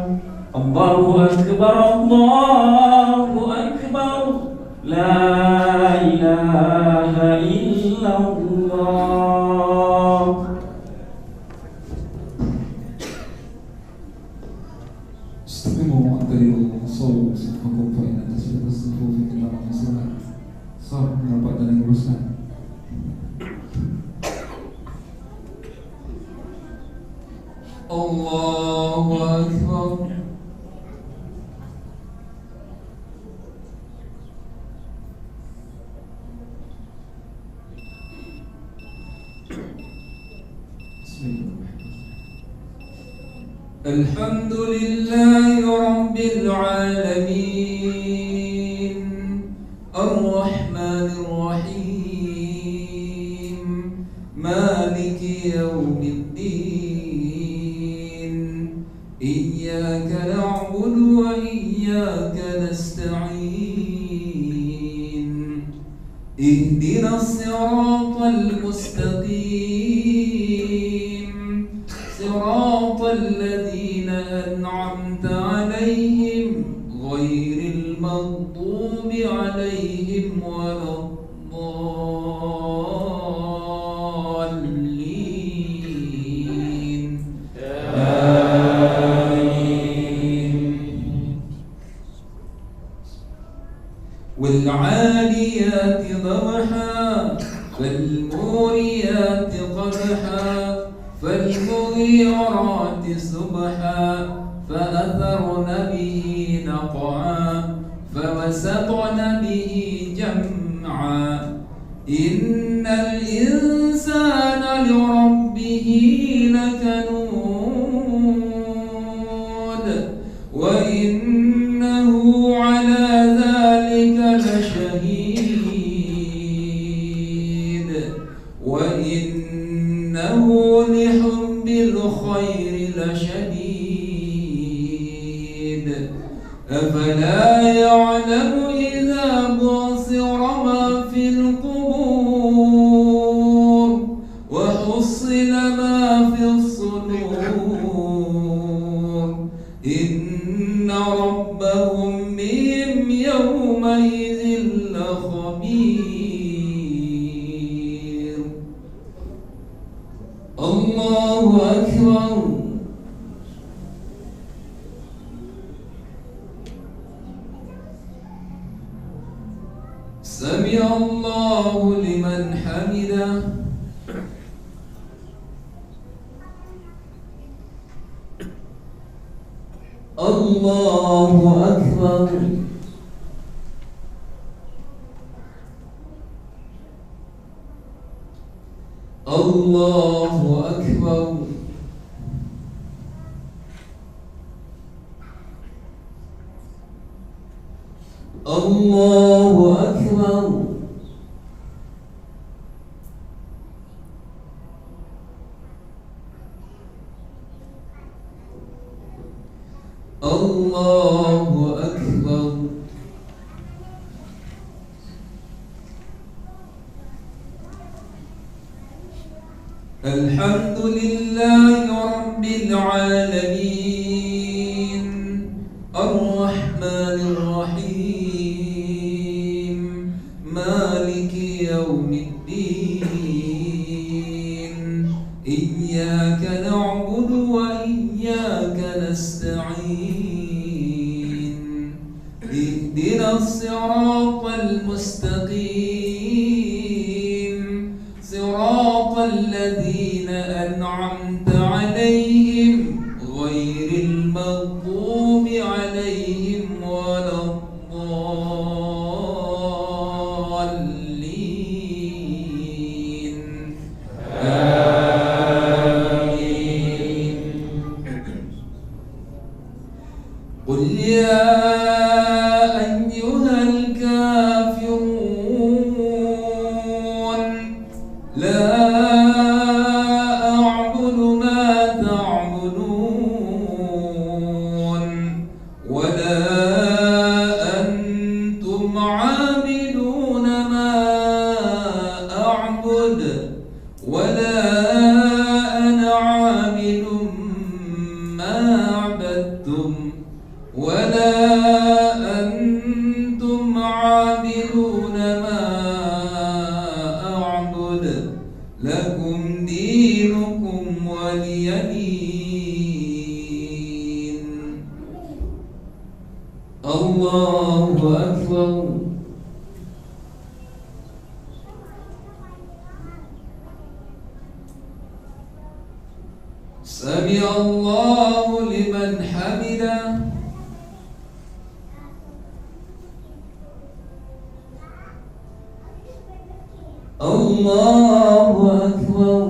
الله أكبر الله أكبر لا إله إلا الله. استقيموا معتدلوا وصلوا صفكم فإن تسبيح الصفوف إمام الصلاة صار من بعد أن يرسل. الله أكبر. بسم الله. الحمد لله رب العالمين الرحمن الرحيم مالك يوم الدين إياك نعبد وإياك نستعين اهدنا الصراط المستقيم صراط الذين أنعمت عليهم غير المغضوب عليهم ولا الضالين آمين. والعاديات ضبحا فالموريات قدحا فالمغيرات صبحا فأثرن به نقعا فوسطن به جمعا إن الإنسان لربه لكنود وإنه على ذلك لشهيد وإنه لحب الخير لشديد أفلا يعلم إذا بعثر ما في القبور وحصل ما في الصدور إن ربهم بهم يومئذ لخبير. الله أكبر. سمع الله لمن حمده. الله أكبر. الله أكبر. الله أكبر. الله أكبر. الحمد لله رب العالمين الرحمن الرحيم مالك يوم الدين إياك نعبد وإياك نستعين اهدنا الصراط المستقيم صراط الذين أنعمت عليهم غير المغضوب عليهم ولا الضالين آمين. قل يا أيها الكافرون لا أعبد ما تعبدون ولا أنتم عابدون ما أعبد ولا أنا عابد ما عبدتم ولا أنتم عابدون ما أعبد لكم دينكم ولي دين. الله أكبر. سمع الله لمن حمده. الله أكبر.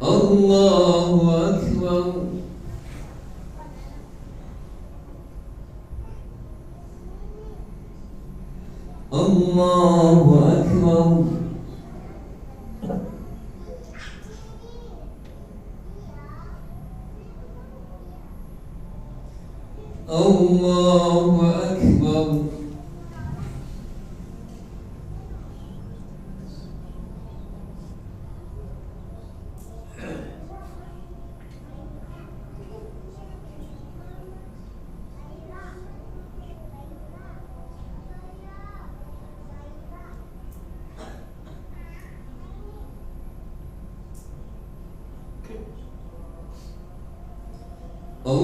الله أكبر. الله أكبر. الله أكبر.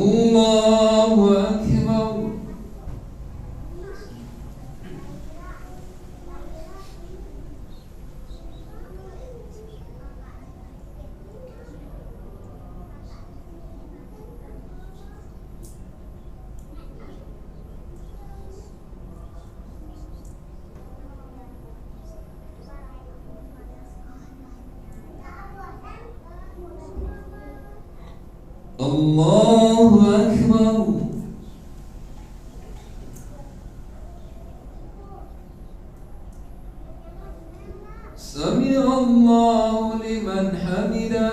الله أكبر. الله أكبر. سمع الله لمن حمده.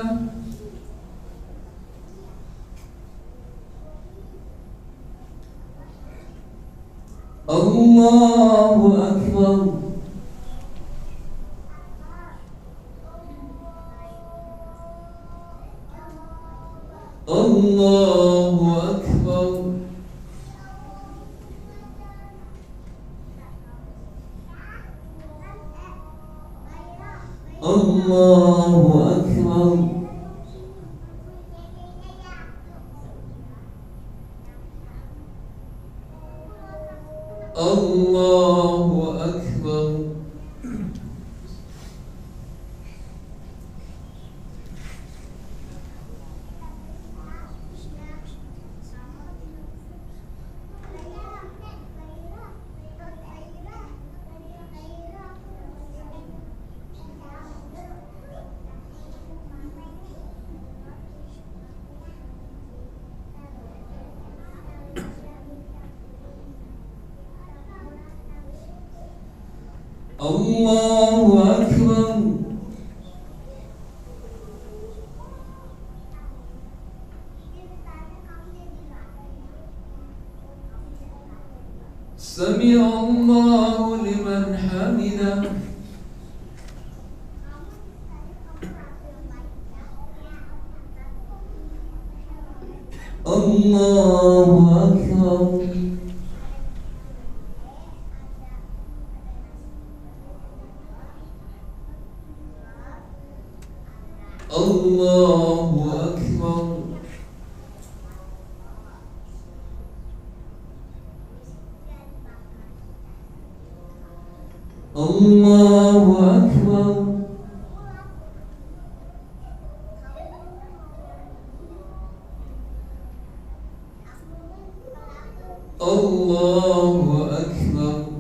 الله أكبر. الله أكبر. الله أكبر. الله أكبر. الله أكبر. سمع الله لمن حمده. الله أكبر. الله أكبر. Allahu Akbar. Allahu Akbar.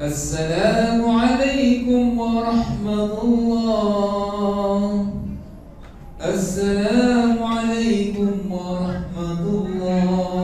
Assalamualaikum warahmatullah. Assalamualaikum warahmatullah.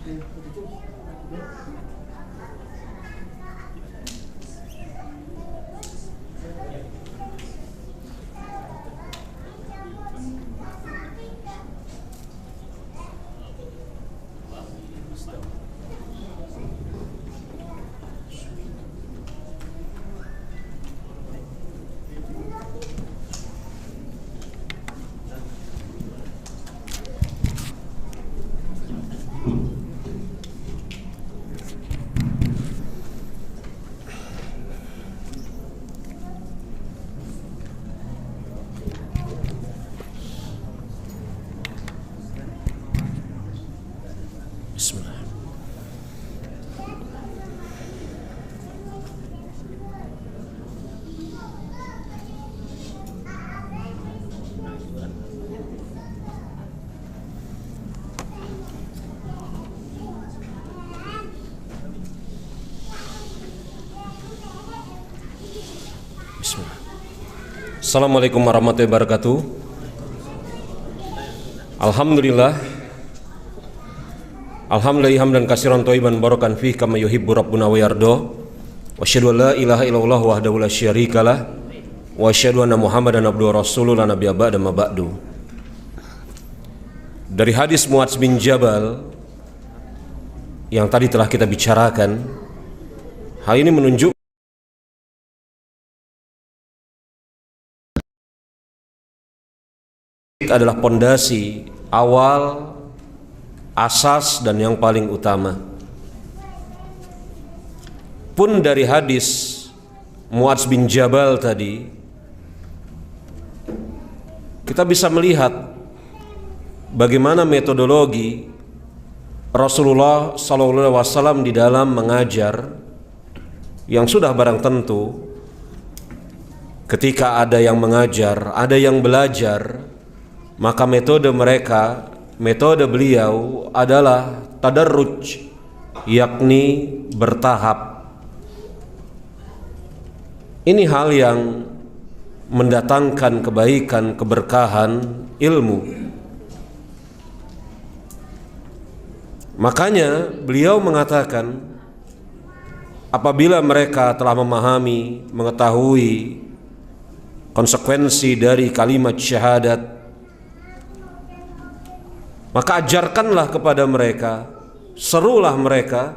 Bismillah. Bismillah. Assalamualaikum warahmatullahi wabarakatuh. Alhamdulillah hamdan katsiran thayyiban barakan fihi kama yuhibbu rabbuna wa yarda. Wa asyhadu an la ilaha illallah wahdahu la syarikalah wa asyhadu anna Muhammadan abduhu wa rasuluhu la nabiyya ba'da ma ba'du. Dari hadis Muadz bin Jabal yang tadi telah kita bicarakan, hal ini menunjukkan adalah pondasi awal, asas dan yang paling utama. Pun dari hadis Muadz bin Jabal tadi kita bisa melihat bagaimana metodologi Rasulullah SAW di dalam mengajar, yang sudah barang tentu ketika ada yang mengajar, ada yang belajar, maka metode beliau adalah tadarruj, yakni bertahap. Ini hal yang mendatangkan kebaikan, keberkahan ilmu. Makanya beliau mengatakan, apabila mereka telah memahami, mengetahui konsekuensi dari kalimat syahadat, maka ajarkanlah kepada mereka, serulah mereka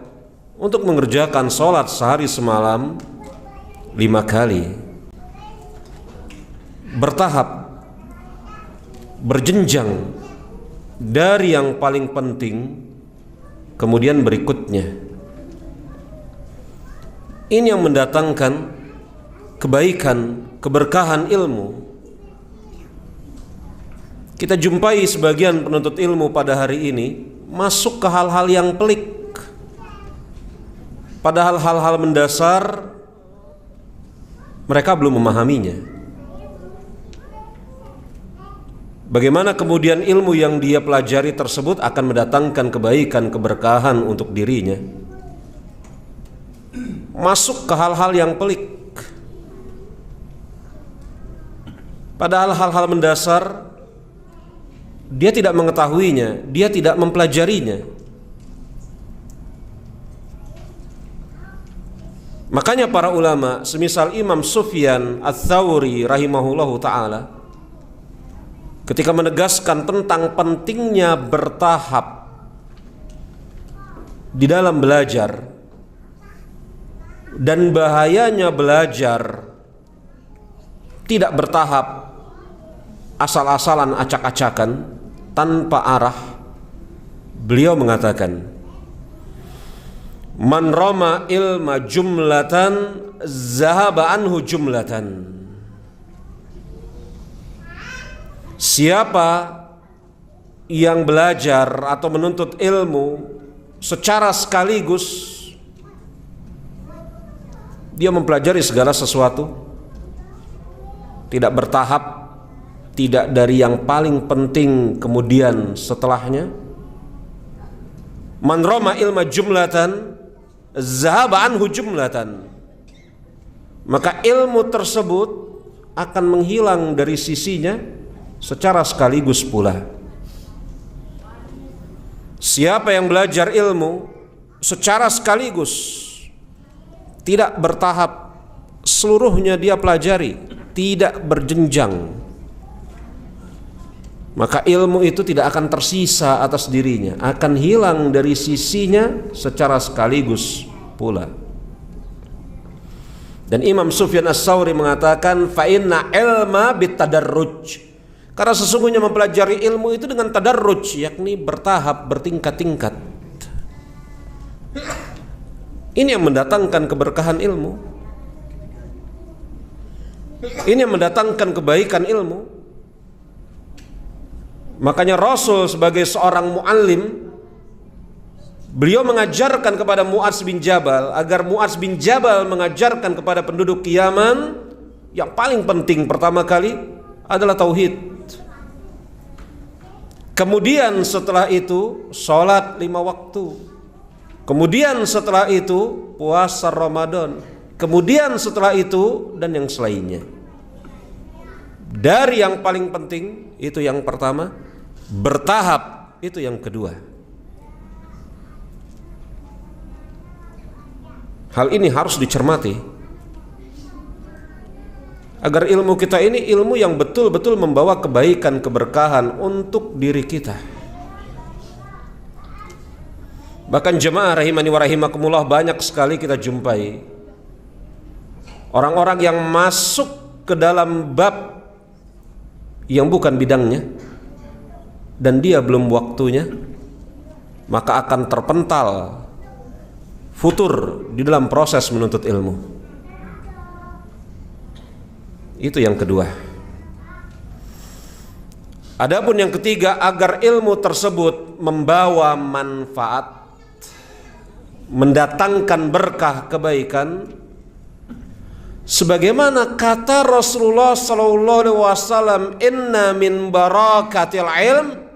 untuk mengerjakan sholat sehari semalam 5 kali, bertahap, berjenjang, dari yang paling penting kemudian berikutnya. Ini yang mendatangkan kebaikan, keberkahan ilmu. Kita jumpai sebagian penuntut ilmu pada hari ini masuk ke hal-hal yang pelik, padahal hal-hal mendasar mereka belum memahaminya. Bagaimana kemudian ilmu yang dia pelajari tersebut akan mendatangkan kebaikan, keberkahan untuk dirinya? Masuk ke hal-hal yang pelik, padahal hal-hal mendasar dia tidak mengetahuinya, dia tidak mempelajarinya. Makanya para ulama semisal Imam Sufyan Ats-Tsauri rahimahullahu ta'ala ketika menegaskan tentang pentingnya bertahap di dalam belajar dan bahayanya belajar tidak bertahap, asal-asalan, acak-acakan, tanpa arah, beliau mengatakan, man rama ilma jumlatan zahaba anhu jumlatan. Siapa yang belajar atau menuntut ilmu secara sekaligus, dia mempelajari segala sesuatu, tidak bertahap, tidak dari yang paling penting kemudian setelahnya. Man rama ilma jumlatan zahaba anhu jumlatan, maka ilmu tersebut akan menghilang dari sisinya secara sekaligus pula. Siapa yang belajar ilmu secara sekaligus, tidak bertahap, seluruhnya dia pelajari, tidak berjenjang, maka ilmu itu tidak akan tersisa atas dirinya, akan hilang dari sisinya secara sekaligus pula. Dan Imam Sufyan Ats-Tsauri mengatakan, fa inna ilma bitadarruj, karena sesungguhnya mempelajari ilmu itu dengan tadarruj, yakni bertahap, bertingkat-tingkat. Ini yang mendatangkan keberkahan ilmu, ini yang mendatangkan kebaikan ilmu. Makanya Rasul sebagai seorang muallim, beliau mengajarkan kepada Mu'adz bin Jabal agar Mu'adz bin Jabal mengajarkan kepada penduduk Yaman yang paling penting pertama kali adalah tauhid. Kemudian setelah itu sholat 5 waktu. Kemudian setelah itu puasa Ramadan. Kemudian setelah itu dan yang selainnya. Dari yang paling penting itu yang pertama, bertahap itu yang kedua. Hal ini harus dicermati agar ilmu kita ini ilmu yang betul-betul membawa kebaikan, keberkahan untuk diri kita. Bahkan jemaah rahimani wa rahimakumullah, banyak sekali kita jumpai orang-orang yang masuk ke dalam bab yang bukan bidangnya dan dia belum waktunya, maka akan terpental, futur di dalam proses menuntut ilmu. Itu yang kedua. Adapun yang ketiga, agar ilmu tersebut membawa manfaat, mendatangkan berkah, kebaikan, sebagaimana kata Rasulullah sallallahu alaihi wasallam, inna min barakatil ilm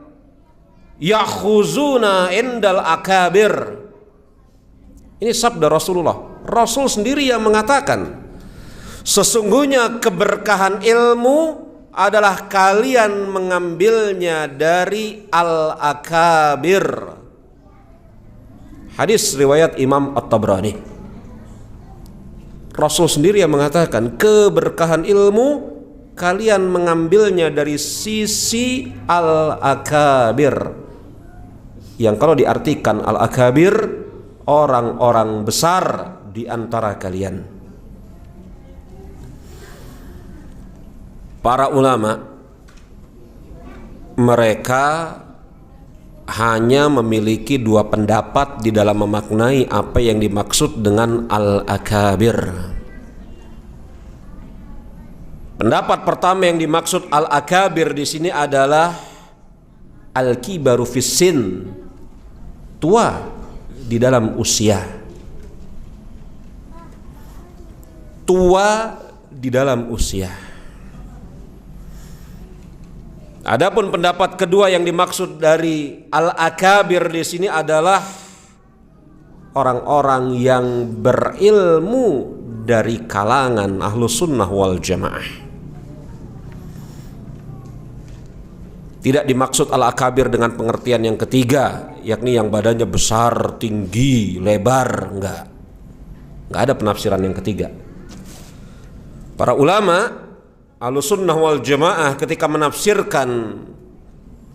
yakhuzuna indal akabir. Ini sabda Rasulullah. Rasul sendiri yang mengatakan, sesungguhnya keberkahan ilmu adalah kalian mengambilnya dari al-akabir. Hadis riwayat Imam At-Tabrani. Rasul sendiri yang mengatakan, keberkahan ilmu kalian mengambilnya dari sisi al-akabir, yang kalau diartikan al-akabir, orang-orang besar di antara kalian. Para ulama, mereka hanya memiliki 2 pendapat di dalam memaknai apa yang dimaksud dengan al-akabir. Pendapat pertama yang dimaksud al-akabir di sini adalah al-kibaru fissin, tua di dalam usia, tua di dalam usia. Adapun pendapat kedua yang dimaksud dari al-akabir di sini adalah orang-orang yang berilmu dari kalangan Ahlus Sunnah wal Jamaah. Tidak dimaksud al-akabir dengan pengertian yang ketiga, yakni yang badannya besar, tinggi, lebar, enggak ada penafsiran yang ketiga. Para ulama Ahlus Sunnah wal Jamaah ketika menafsirkan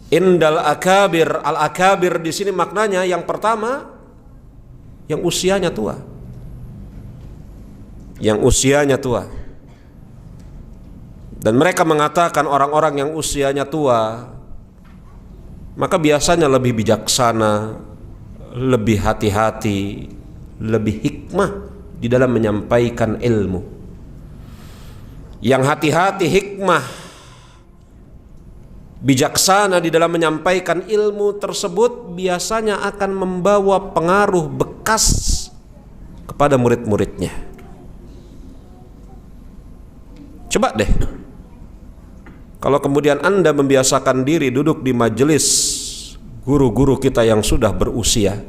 indal akabir, al-akabir di sini maknanya yang pertama, yang usianya tua. Yang usianya tua. Dan mereka mengatakan orang-orang yang usianya tua maka biasanya lebih bijaksana, lebih hati-hati, lebih hikmah di dalam menyampaikan ilmu. Yang hati-hati, hikmah, bijaksana di dalam menyampaikan ilmu tersebut biasanya akan membawa pengaruh bekas kepada murid-muridnya. Coba deh, kalau kemudian Anda membiasakan diri duduk di majelis guru-guru kita yang sudah berusia,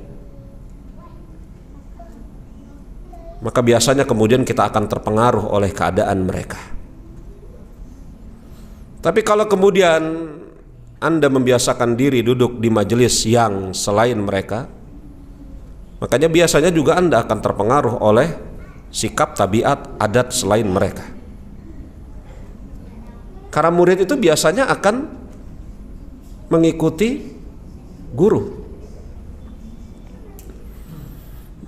maka biasanya kemudian kita akan terpengaruh oleh keadaan mereka. Tapi kalau kemudian Anda membiasakan diri duduk di majelis yang selain mereka, makanya biasanya juga Anda akan terpengaruh oleh sikap, tabiat, adat selain mereka. Karena murid itu biasanya akan mengikuti guru.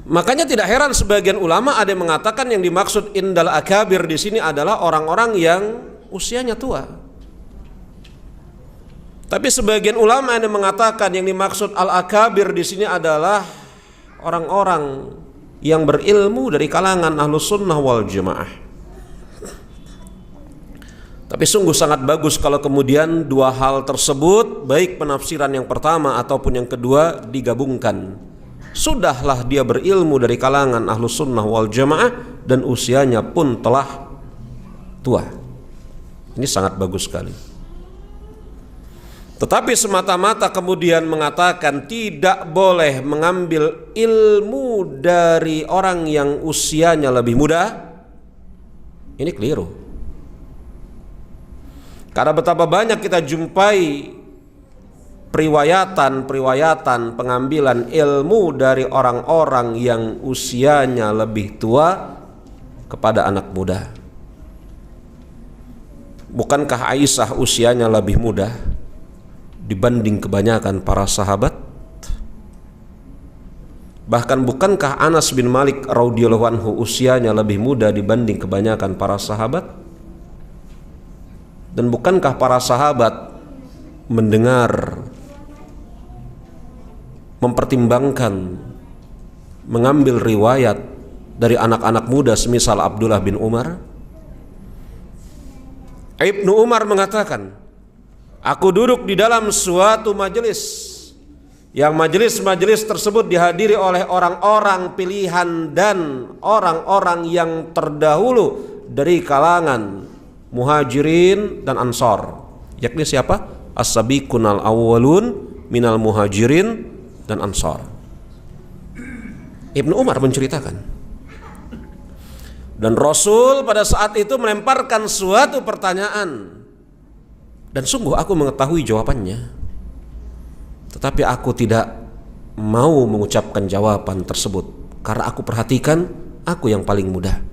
Makanya tidak heran sebagian ulama ada yang mengatakan yang dimaksud indal akabir di sini adalah orang-orang yang usianya tua. Tapi sebagian ulama yang mengatakan yang dimaksud al-akabir di sini adalah orang-orang yang berilmu dari kalangan ahlus sunnah wal jamaah. Tapi sungguh sangat bagus kalau kemudian dua hal tersebut, baik penafsiran yang pertama ataupun yang kedua, digabungkan. Sudahlah dia berilmu dari kalangan ahlus sunnah wal jamaah dan usianya pun telah tua. Ini sangat bagus sekali. Tetapi semata-mata kemudian mengatakan tidak boleh mengambil ilmu dari orang yang usianya lebih muda, ini keliru. Karena betapa banyak kita jumpai periwayatan pengambilan ilmu dari orang-orang yang usianya lebih tua kepada anak muda. Bukankah Aisyah usianya lebih muda dibanding kebanyakan para sahabat? Bahkan bukankah Anas bin Malik radhiyallahu anhu usianya lebih muda dibanding kebanyakan para sahabat? Dan bukankah para sahabat mendengar, mempertimbangkan, mengambil riwayat dari anak-anak muda semisal Abdullah bin Umar? Ibnu Umar mengatakan, aku duduk di dalam suatu majelis, yang majelis tersebut dihadiri oleh orang-orang pilihan dan orang-orang yang terdahulu dari kalangan muhajirin dan ansor, yakni siapa? As-sabiqunal awwalun minal muhajirin dan ansor. Ibnu Umar menceritakan, dan Rasul pada saat itu melemparkan suatu pertanyaan, dan sungguh aku mengetahui jawabannya, tetapi aku tidak mau mengucapkan jawaban tersebut karena aku perhatikan aku yang paling muda.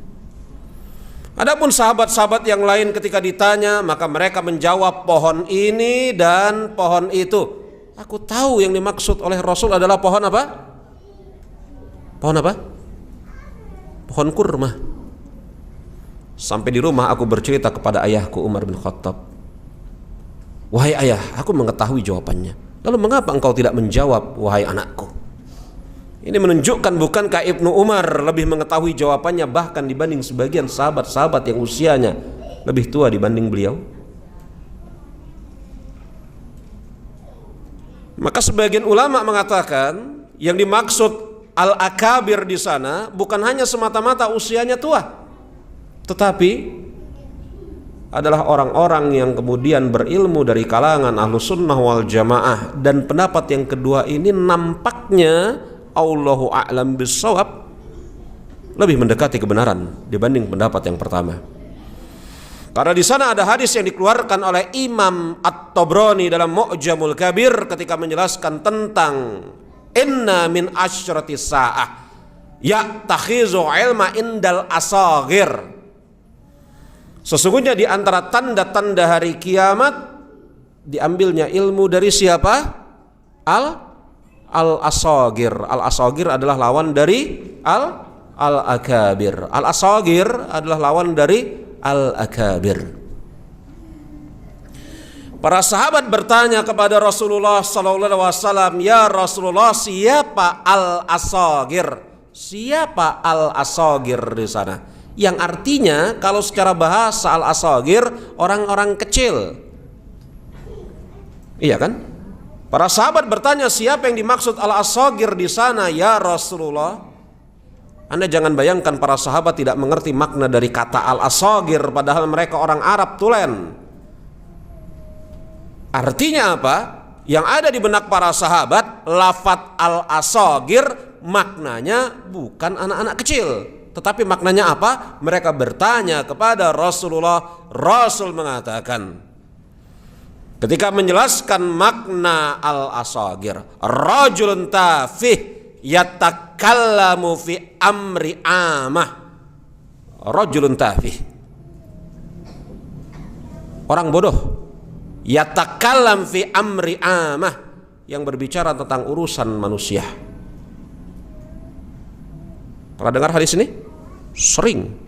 Adapun sahabat-sahabat yang lain ketika ditanya, maka mereka menjawab pohon ini dan pohon itu. Aku tahu yang dimaksud oleh Rasul adalah pohon apa? Pohon apa? Pohon kurma. Sampai di rumah aku bercerita kepada ayahku Umar bin Khattab, wahai ayah, aku mengetahui jawabannya. Lalu mengapa engkau tidak menjawab, wahai anakku? Ini menunjukkan bukankah Ibnu Umar lebih mengetahui jawabannya bahkan dibanding sebagian sahabat-sahabat yang usianya lebih tua dibanding beliau? Maka sebagian ulama mengatakan yang dimaksud al-akabir di sana bukan hanya semata-mata usianya tua, tetapi adalah orang-orang yang kemudian berilmu dari kalangan ahlus sunnah wal jamaah. Dan pendapat yang kedua ini nampaknya Allahu a'lam bissawab lebih mendekati kebenaran dibanding pendapat yang pertama. Karena di sana ada hadis yang dikeluarkan oleh Imam At-Tabrani dalam Mu'jamul Kabir ketika menjelaskan tentang inna min asyratis sa'ah ya'takhizu ilma indal asagir. Sesungguhnya di antara tanda-tanda hari kiamat diambilnya ilmu dari siapa? Al-asagir. Al-asagir adalah lawan dari al-akabir. Al-asagir adalah lawan dari al-akabir. Para sahabat bertanya kepada Rasulullah SAW, ya Rasulullah, siapa al-asagir? Siapa al-asagir di sana? Yang artinya kalau secara bahasa al-asagir orang-orang kecil. Iya kan? Para sahabat bertanya, siapa yang dimaksud al-asagir di sana ya Rasulullah? Anda jangan bayangkan para sahabat tidak mengerti makna dari kata al-asagir padahal mereka orang Arab tulen. Artinya apa? Yang ada di benak para sahabat, lafadz al-asagir maknanya bukan anak-anak kecil, tetapi maknanya apa? Mereka bertanya kepada Rasulullah. Rasul mengatakan, ketika menjelaskan makna al-asagir. Rajulun tafih yatakallamu fi amri amah. Rajulun tafih, orang bodoh, yatakallam fi amri amah, yang berbicara tentang urusan manusia. Pernah dengar hadis ini? Sering.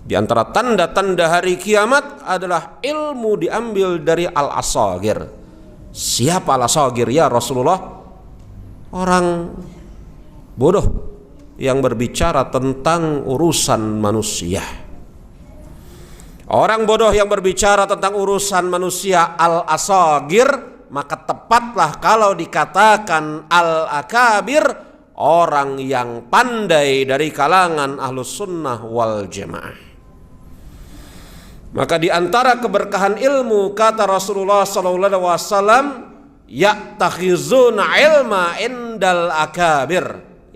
Di antara tanda-tanda hari kiamat adalah ilmu diambil dari al-asagir. Siapa al-asagir ya Rasulullah? Orang bodoh yang berbicara tentang urusan manusia. Orang bodoh yang berbicara tentang urusan manusia al-asagir, maka tepatlah kalau dikatakan al-akabir, orang yang pandai dari kalangan ahlus sunnah wal jamaah. Maka di antara keberkahan ilmu, kata Rasulullah SAW, ya'takhizuna ilma indal akabir.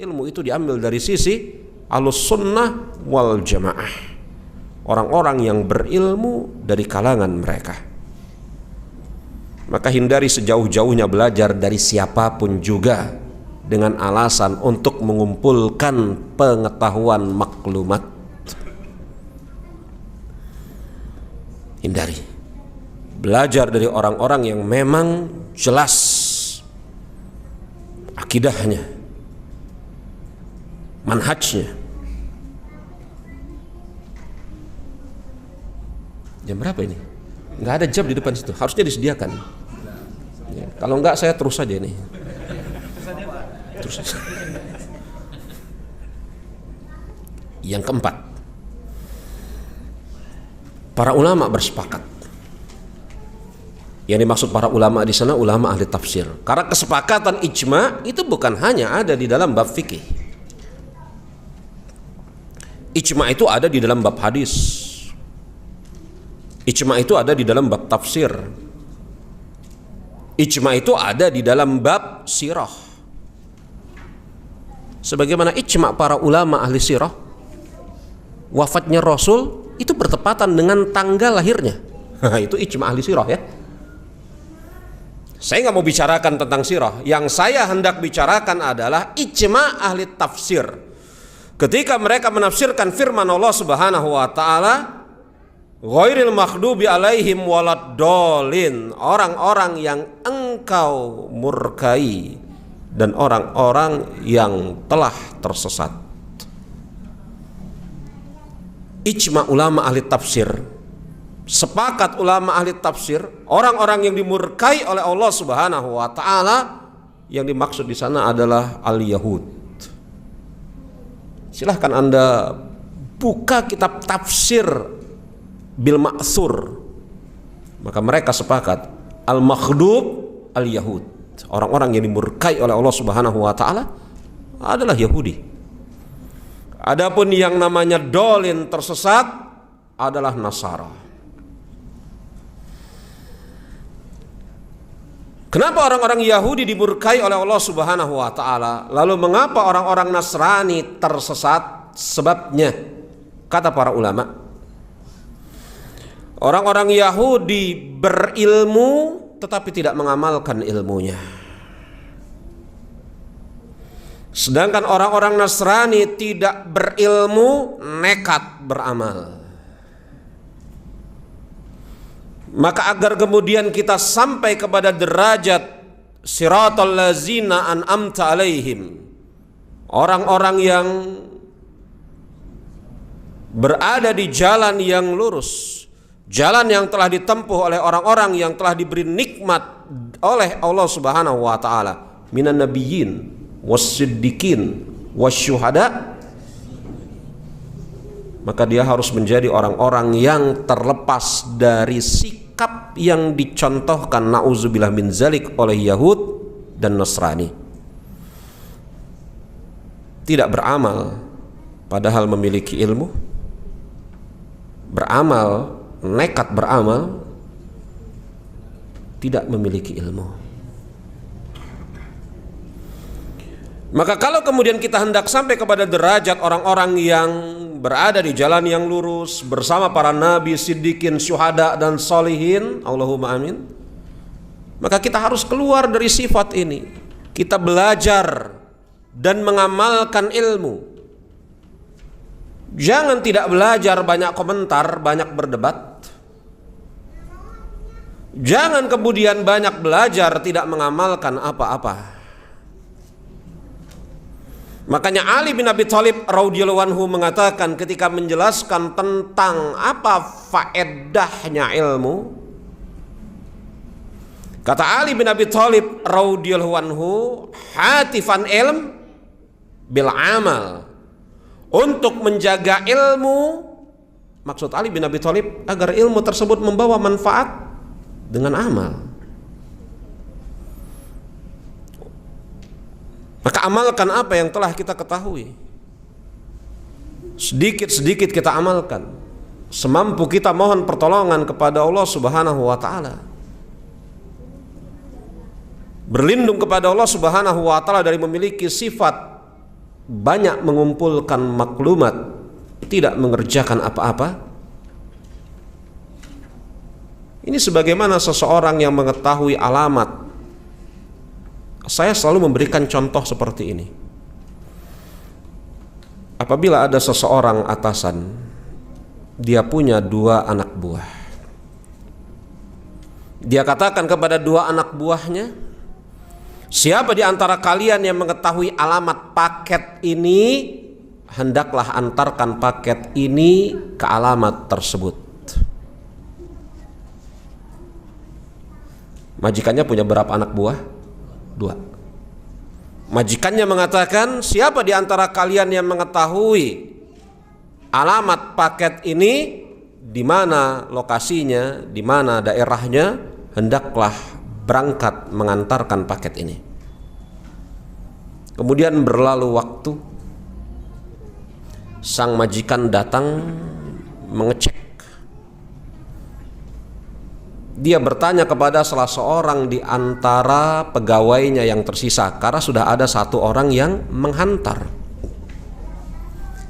Ilmu itu diambil dari sisi ahlus sunnah wal jamaah, orang-orang yang berilmu dari kalangan mereka. Maka hindari sejauh-jauhnya belajar dari siapapun juga dengan alasan untuk mengumpulkan pengetahuan maklumat. Hindari belajar dari orang-orang yang memang jelas akidahnya, manhajnya. Jam berapa ini? Nggak ada jam di depan situ, harusnya disediakan ya, kalau enggak saya terus saja ini. Terus saja. Yang keempat, para ulama bersepakat. Yang dimaksud para ulama di sana ulama ahli tafsir. Karena kesepakatan ijma itu bukan hanya ada di dalam bab fikih. Ijma itu ada di dalam bab hadis. Ijma itu ada di dalam bab tafsir. Ijma itu ada di dalam bab sirah. Sebagaimana ijma para ulama ahli sirah, wafatnya Rasul itu bertepatan dengan tanggal lahirnya. Itu ijma ahli sirah ya. Saya nggak mau bicarakan tentang sirah. Yang saya hendak bicarakan adalah ijma ahli tafsir. Ketika mereka menafsirkan firman Allah Subhanahu wa taala, ghairil maghdubi alaihim waladdallin, orang-orang yang engkau murkai dan orang-orang yang telah tersesat. Ijma ulama ahli tafsir, sepakat ulama ahli tafsir, orang-orang yang dimurkai oleh Allah Subhanahu wa taala, yang dimaksud di sana adalah al-Yahud. Silahkan Anda buka kitab tafsir bil ma'thur, maka mereka sepakat al-maghdub al-Yahud, orang-orang yang dimurkai oleh Allah Subhanahu wa taala adalah Yahudi. Adapun yang namanya dolin, tersesat, adalah Nasara. Kenapa orang-orang Yahudi dimurkai oleh Allah Subhanahu wa taala? Lalu mengapa orang-orang Nasrani tersesat? Sebabnya, kata para ulama, orang-orang Yahudi berilmu tetapi tidak mengamalkan ilmunya. Sedangkan orang-orang Nasrani tidak berilmu, nekat beramal. Maka agar kemudian kita sampai kepada derajat siratal lazina an'amta alaihim, orang-orang yang berada di jalan yang lurus, jalan yang telah ditempuh oleh orang-orang yang telah diberi nikmat oleh Allah Subhanahu wa taala, minan nabiyyin was-siddiqin wasyuhada, maka dia harus menjadi orang-orang yang terlepas dari sikap yang dicontohkan na'udzubillah min zalik oleh Yahud dan Nasrani. Tidak beramal padahal memiliki ilmu, beramal, nekat beramal, tidak memiliki ilmu. Maka kalau kemudian kita hendak sampai kepada derajat orang-orang yang berada di jalan yang lurus bersama para nabi, siddiqin, syuhada dan solihin, Allahumma amin, Maka kita harus keluar dari sifat ini. Kita belajar dan mengamalkan ilmu. Jangan tidak belajar, banyak komentar, banyak berdebat. Jangan kemudian banyak belajar, tidak mengamalkan apa-apa. Makanya Ali bin Abi Thalib radhiyallahu anhu mengatakan ketika menjelaskan tentang apa faedahnya ilmu, kata Ali bin Abi Thalib radhiyallahu anhu, hatifan ilm bil amal. Untuk menjaga ilmu, maksud Ali bin Abi Thalib agar ilmu tersebut membawa manfaat dengan amal. Maka amalkan apa yang telah kita ketahui. Sedikit-sedikit kita amalkan. Semampu kita mohon pertolongan kepada Allah Subhanahu wa taala. Berlindung kepada Allah Subhanahu wa taala dari memiliki sifat banyak mengumpulkan maklumat, tidak mengerjakan apa-apa. Ini sebagaimana seseorang yang mengetahui alamat. Saya selalu memberikan contoh seperti ini. Apabila ada seseorang atasan, dia punya 2 anak buah. Dia katakan kepada 2 anak buahnya, siapa di antara kalian yang mengetahui alamat paket ini, hendaklah antarkan paket ini ke alamat tersebut. Majikannya punya berapa anak buah? 2. Majikannya mengatakan, siapa di antara kalian yang mengetahui alamat paket ini, di mana lokasinya, di mana daerahnya, hendaklah berangkat mengantarkan paket ini. Kemudian berlalu waktu, sang majikan datang mengecek. Dia bertanya kepada salah seorang di antara pegawainya yang tersisa, karena sudah ada 1 orang yang menghantar.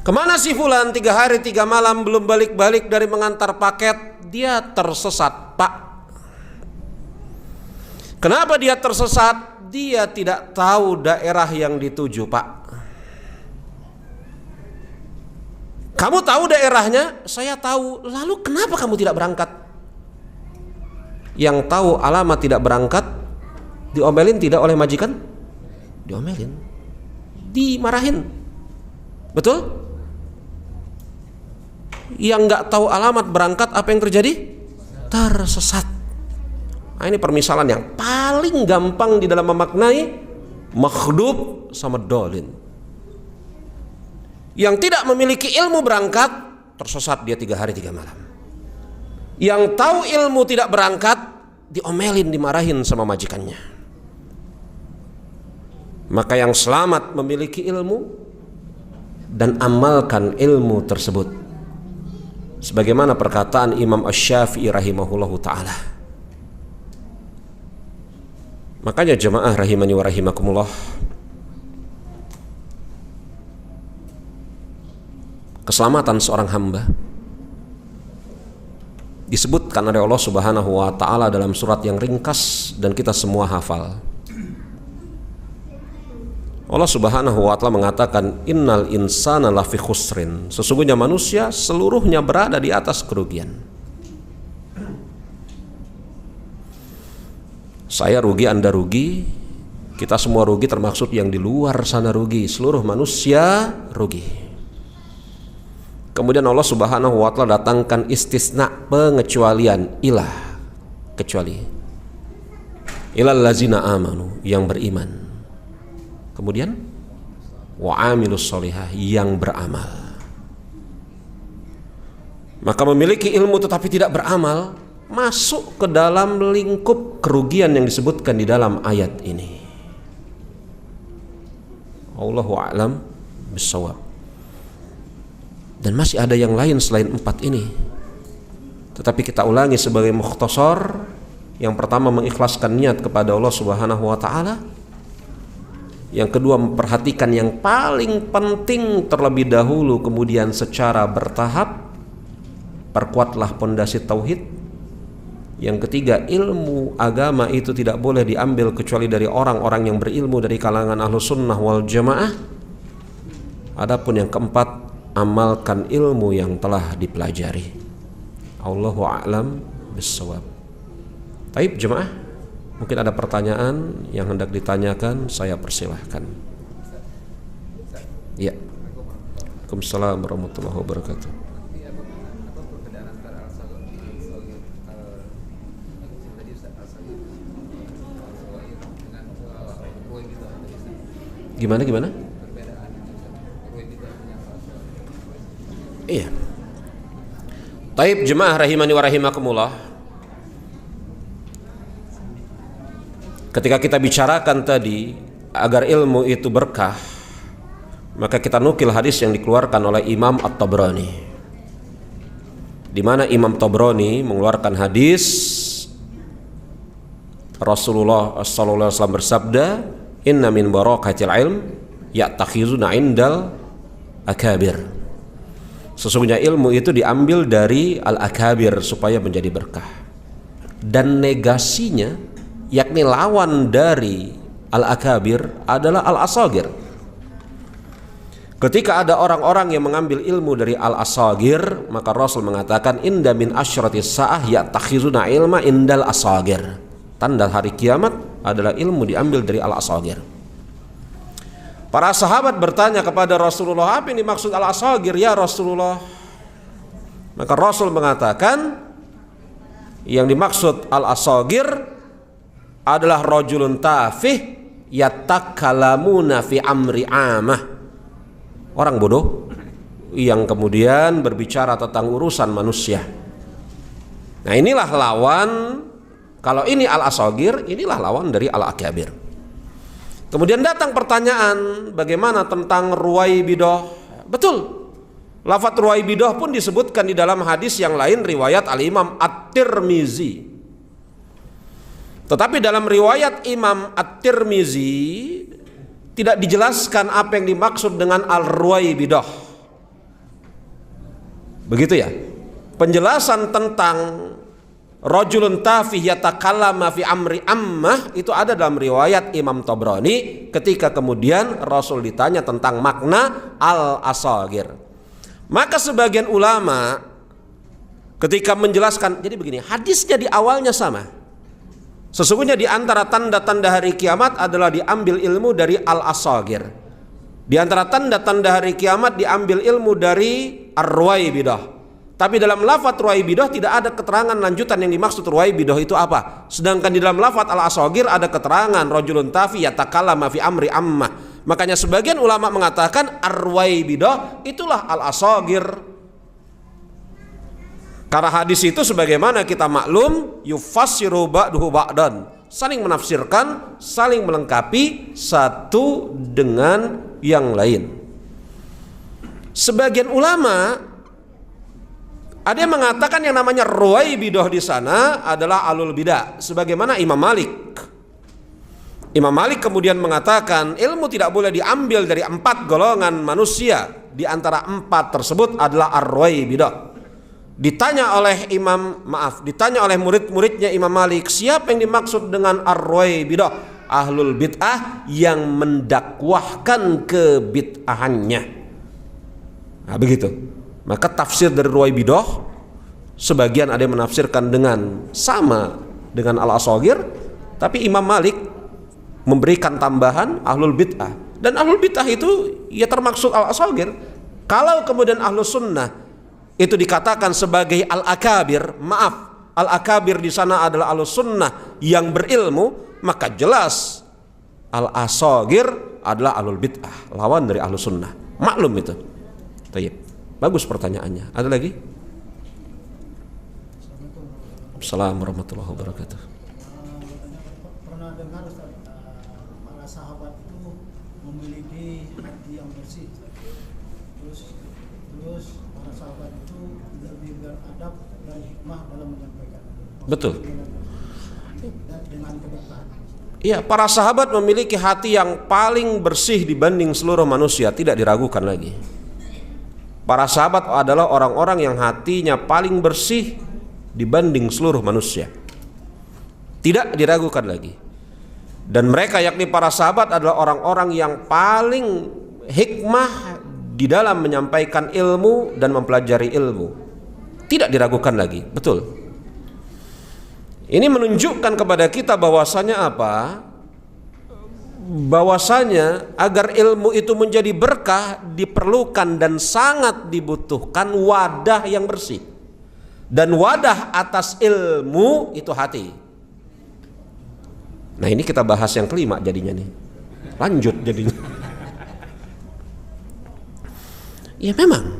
Kemana si fulan 3 hari 3 malam belum balik-balik dari mengantar paket? Dia tersesat, Pak. Kenapa dia tersesat? Dia tidak tahu daerah yang dituju, Pak. Kamu tahu daerahnya? Saya tahu. Lalu kenapa kamu tidak berangkat? Yang tahu alamat tidak berangkat, diomelin tidak oleh majikan? Diomelin, dimarahin. Betul? Yang nggak tahu alamat berangkat, apa yang terjadi? Tersesat. Nah, ini permisalan yang paling gampang di dalam memaknai makhdub sama dolin. Yang tidak memiliki ilmu berangkat, tersesat dia 3 hari 3 malam. Yang tahu ilmu tidak berangkat, diomelin, dimarahin sama majikannya. Maka yang selamat memiliki ilmu dan amalkan ilmu tersebut. Sebagaimana perkataan Imam Asy-Syafi'i rahimahullahu ta'ala. Makanya jemaah rahimani wa rahimakumullah, keselamatan seorang hamba disebutkan oleh Allah Subhanahu wa taala dalam surat yang ringkas dan kita semua hafal. Allah Subhanahu wa taala mengatakan, innal insana lafi khusrin. Sesungguhnya manusia seluruhnya berada di atas kerugian. Saya rugi, Anda rugi, kita semua rugi, termaksud yang di luar sana rugi. Seluruh manusia rugi. Kemudian Allah Subhanahu wa taala datangkan istisna, pengecualian, ilah, kecuali ilal lazina amanu, yang beriman. Kemudian wa amilus sholihah, yang beramal. Maka memiliki ilmu tetapi tidak beramal masuk ke dalam lingkup kerugian yang disebutkan di dalam ayat ini. Allahu a'lam bissawab. Dan masih ada yang lain selain 4 ini. Tetapi kita ulangi sebagai mukhtasar. Yang pertama, mengikhlaskan niat kepada Allah Subhanahu wa taala. Yang kedua, memperhatikan yang paling penting terlebih dahulu, kemudian secara bertahap perkuatlah pondasi tauhid. Yang ketiga, ilmu agama itu tidak boleh diambil kecuali dari orang-orang yang berilmu dari kalangan Ahlus Sunnah wal Jamaah. Adapun yang keempat, amalkan ilmu yang telah dipelajari. Allahu a'lam bissawab. Baik jemaah, mungkin ada pertanyaan yang hendak ditanyakan, saya persilahkan. Ya. Waalaikumsalam warahmatullahi wabarakatuh. Gimana? Iya. Taib jemaah rahimani wa rahimakumullah. Ketika kita bicarakan tadi agar ilmu itu berkah, maka kita nukil hadis yang dikeluarkan oleh Imam At-Tabrani, di mana Imam Tabrani mengeluarkan hadis Rasulullah sallallahu alaihi wasallam bersabda, "Inna min barakatil ilm ya'takhizuna indal akabir." Sesungguhnya ilmu itu diambil dari al-akabir supaya menjadi berkah. Dan negasinya, yakni lawan dari al-akabir adalah al-asagir. Ketika ada orang-orang yang mengambil ilmu dari al-asagir, maka Rasul mengatakan, "Inda min asyratis sa'ah ya'takhizuna ilma indal asagir." Tanda hari kiamat adalah ilmu diambil dari al-asagir. Para sahabat bertanya kepada Rasulullah, apa yang dimaksud al-asagir ya Rasulullah? Maka Rasul mengatakan, yang dimaksud al-asagir adalah rajulun tafih yatakalamuna fi amri amah. Orang bodoh yang kemudian berbicara tentang urusan manusia. Nah, inilah lawan. Kalau ini al-asagir, inilah lawan dari al-akabir. Kemudian datang pertanyaan, bagaimana tentang ruwaibidah? Betul, lafaz ruwaibidah pun disebutkan di dalam hadis yang lain riwayat al-Imam At-Tirmizi. Tetapi dalam riwayat Imam At-Tirmizi tidak dijelaskan apa yang dimaksud dengan al-ruwaibidah. Begitu ya. Penjelasan tentang rajulun tafih yatakallama fi amri ammah itu ada dalam riwayat Imam Tabrani ketika kemudian Rasul ditanya tentang makna al-asagir. Maka sebagian ulama ketika menjelaskan, jadi begini, hadisnya di awalnya sama. Sesungguhnya di antara tanda-tanda hari kiamat adalah diambil ilmu dari al-asagir. Di antara tanda-tanda hari kiamat diambil ilmu dari ar-ruwaibidah. Tapi dalam lafaz ruwaibidah tidak ada keterangan lanjutan yang dimaksud ruwaibidah itu apa. Sedangkan di dalam lafaz al-asagir ada keterangan rajulun tafi yatakallama fi amri ammah. Makanya sebagian ulama mengatakan ar-ruwaibidah itulah al-asagir. Karena hadis itu sebagaimana kita maklum yufassiru ba'duhu ba'dan, saling menafsirkan, saling melengkapi satu dengan yang lain. Sebagian ulama ada yang mengatakan yang namanya ruwaibidah di sana adalah alul bidah, sebagaimana Imam Malik. Imam Malik kemudian mengatakan ilmu tidak boleh diambil dari 4 golongan manusia. Di antara 4 tersebut adalah ar-ruwaibidah. Ditanya oleh murid-muridnya Imam Malik, siapa yang dimaksud dengan ar-ruwaibidah? Ahlul bid'ah yang mendakwahkan kebid'ahannya. Nah, begitu. Maka tafsir dari ruwaibidah sebagian ada yang menafsirkan dengan sama dengan al-asagir, tapi Imam Malik memberikan tambahan ahlul bid'ah. Dan ahlul bid'ah itu ya termasuk al-asagir. Kalau kemudian ahlus sunnah itu dikatakan sebagai al-akabir, maaf, al-akabir di sana adalah ahlus sunnah yang berilmu, maka jelas al-asagir adalah ahlul bid'ah, lawan dari ahlus sunnah. Maklum itu. Baik. Bagus pertanyaannya. Ada lagi? Assalamualaikum warahmatullahi wabarakatuh. Pernah dengar para sahabat itu memiliki hati yang bersih. Terus para sahabat itu lebih beradab dan hikmah dalam menyampaikan. Betul. Dengan keberkahan. Iya, para sahabat memiliki hati yang paling bersih dibanding seluruh manusia, tidak diragukan lagi. Para sahabat adalah orang-orang yang hatinya paling bersih dibanding seluruh manusia. Tidak diragukan lagi. Dan mereka yakni para sahabat adalah orang-orang yang paling hikmah di dalam menyampaikan ilmu dan mempelajari ilmu. Tidak diragukan lagi, betul. Ini menunjukkan kepada kita bahwasanya apa? Bahwasanya agar ilmu itu menjadi berkah diperlukan dan sangat dibutuhkan wadah yang bersih. Dan wadah atas ilmu itu hati. Nah, ini kita bahas yang kelima jadinya nih. Lanjut jadinya. Ya memang.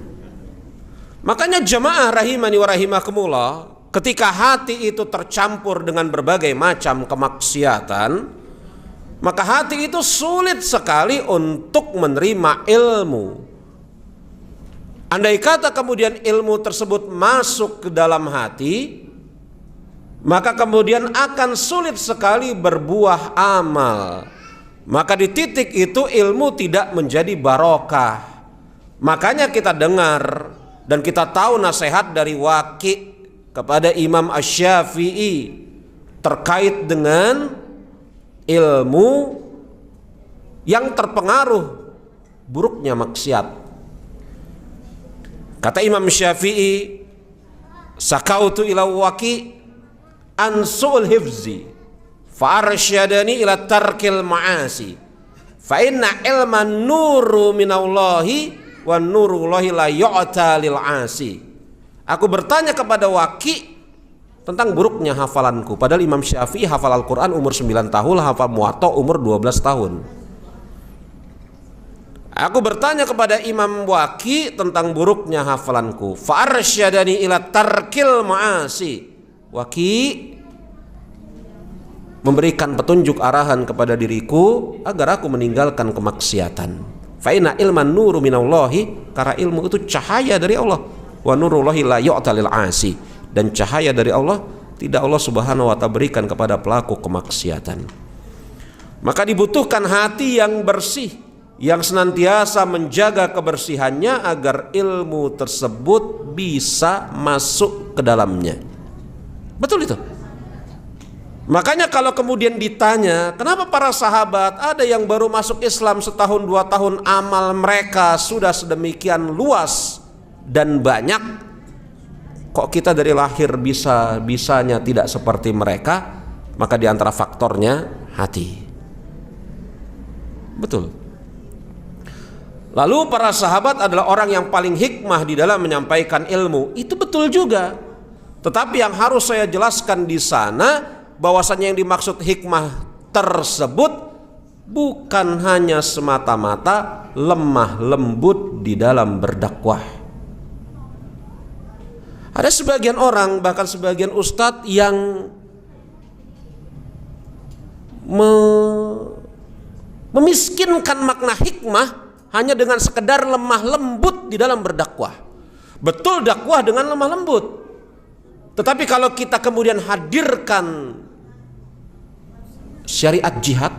Makanya jamaah rahimani wa rahimakumullah, ketika hati itu tercampur dengan berbagai macam kemaksiatan, maka hati itu sulit sekali untuk menerima ilmu. Andai kata kemudian ilmu tersebut masuk ke dalam hati, maka kemudian akan sulit sekali berbuah amal. Maka di titik itu ilmu tidak menjadi barokah. Makanya kita dengar dan kita tahu nasihat dari Waqi kepada Imam Asy-Syafi'i terkait dengan ilmu yang terpengaruh buruknya maksiat. Kata Imam Syafi'i, sakautu ila Waqi an su'ul hifzi fa arsyadani ila tarkil ma'asi fa inna ilman nuru minallahi wa nurullahi la yu'ta lil 'asi. Aku bertanya kepada Waqi tentang buruknya hafalanku, padahal Imam Syafi'i hafal Al-Qur'an umur 9 tahun, hafal Muwatta umur 12 tahun. Aku bertanya kepada Imam Waqi tentang buruknya hafalanku, fa arsyadani ila tarkil ma'asi. Waqi memberikan petunjuk arahan kepada diriku agar aku meninggalkan kemaksiatan. Fa inna ilman nuru minallahi, karena ilmu itu cahaya dari Allah. Wa nurullahi la yu'ta lil 'asi, dan cahaya dari Allah tidak Allah Subhanahu wa ta'ala berikan kepada pelaku kemaksiatan. Maka dibutuhkan hati yang bersih, yang senantiasa menjaga kebersihannya agar ilmu tersebut bisa masuk ke dalamnya. Betul itu. Makanya kalau kemudian ditanya, kenapa para sahabat ada yang baru masuk Islam setahun 2 tahun, amal mereka sudah sedemikian luas dan banyak, kok kita dari lahir bisanya tidak seperti mereka? Maka di antara faktornya hati. Betul. Lalu para sahabat adalah orang yang paling hikmah di dalam menyampaikan ilmu. Itu betul juga. Tetapi yang harus saya jelaskan di sana, bahwasanya yang dimaksud hikmah tersebut bukan hanya semata-mata lemah lembut di dalam berdakwah. Ada sebagian orang, bahkan sebagian ustadz yang memiskinkan makna hikmah hanya dengan sekedar lemah lembut di dalam berdakwah. Betul dakwah dengan lemah lembut, tetapi kalau kita kemudian hadirkan syariat jihad,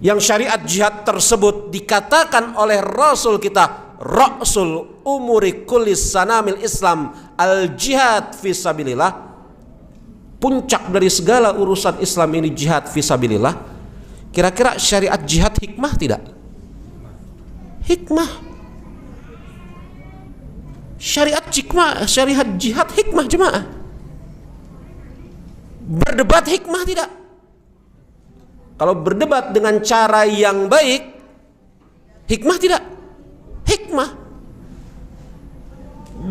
yang syariat jihad tersebut dikatakan oleh Rasul kita, Rasul umuri kullis sanamil Islam al jihad fisabilillah, puncak dari segala urusan Islam ini jihad fisabilillah. Kira-kira syariat jihad hikmah tidak? Hikmah. Syariat jihad hikmah jemaah. Berdebat hikmah tidak? Kalau berdebat dengan cara yang baik, hikmah tidak? Hikmah.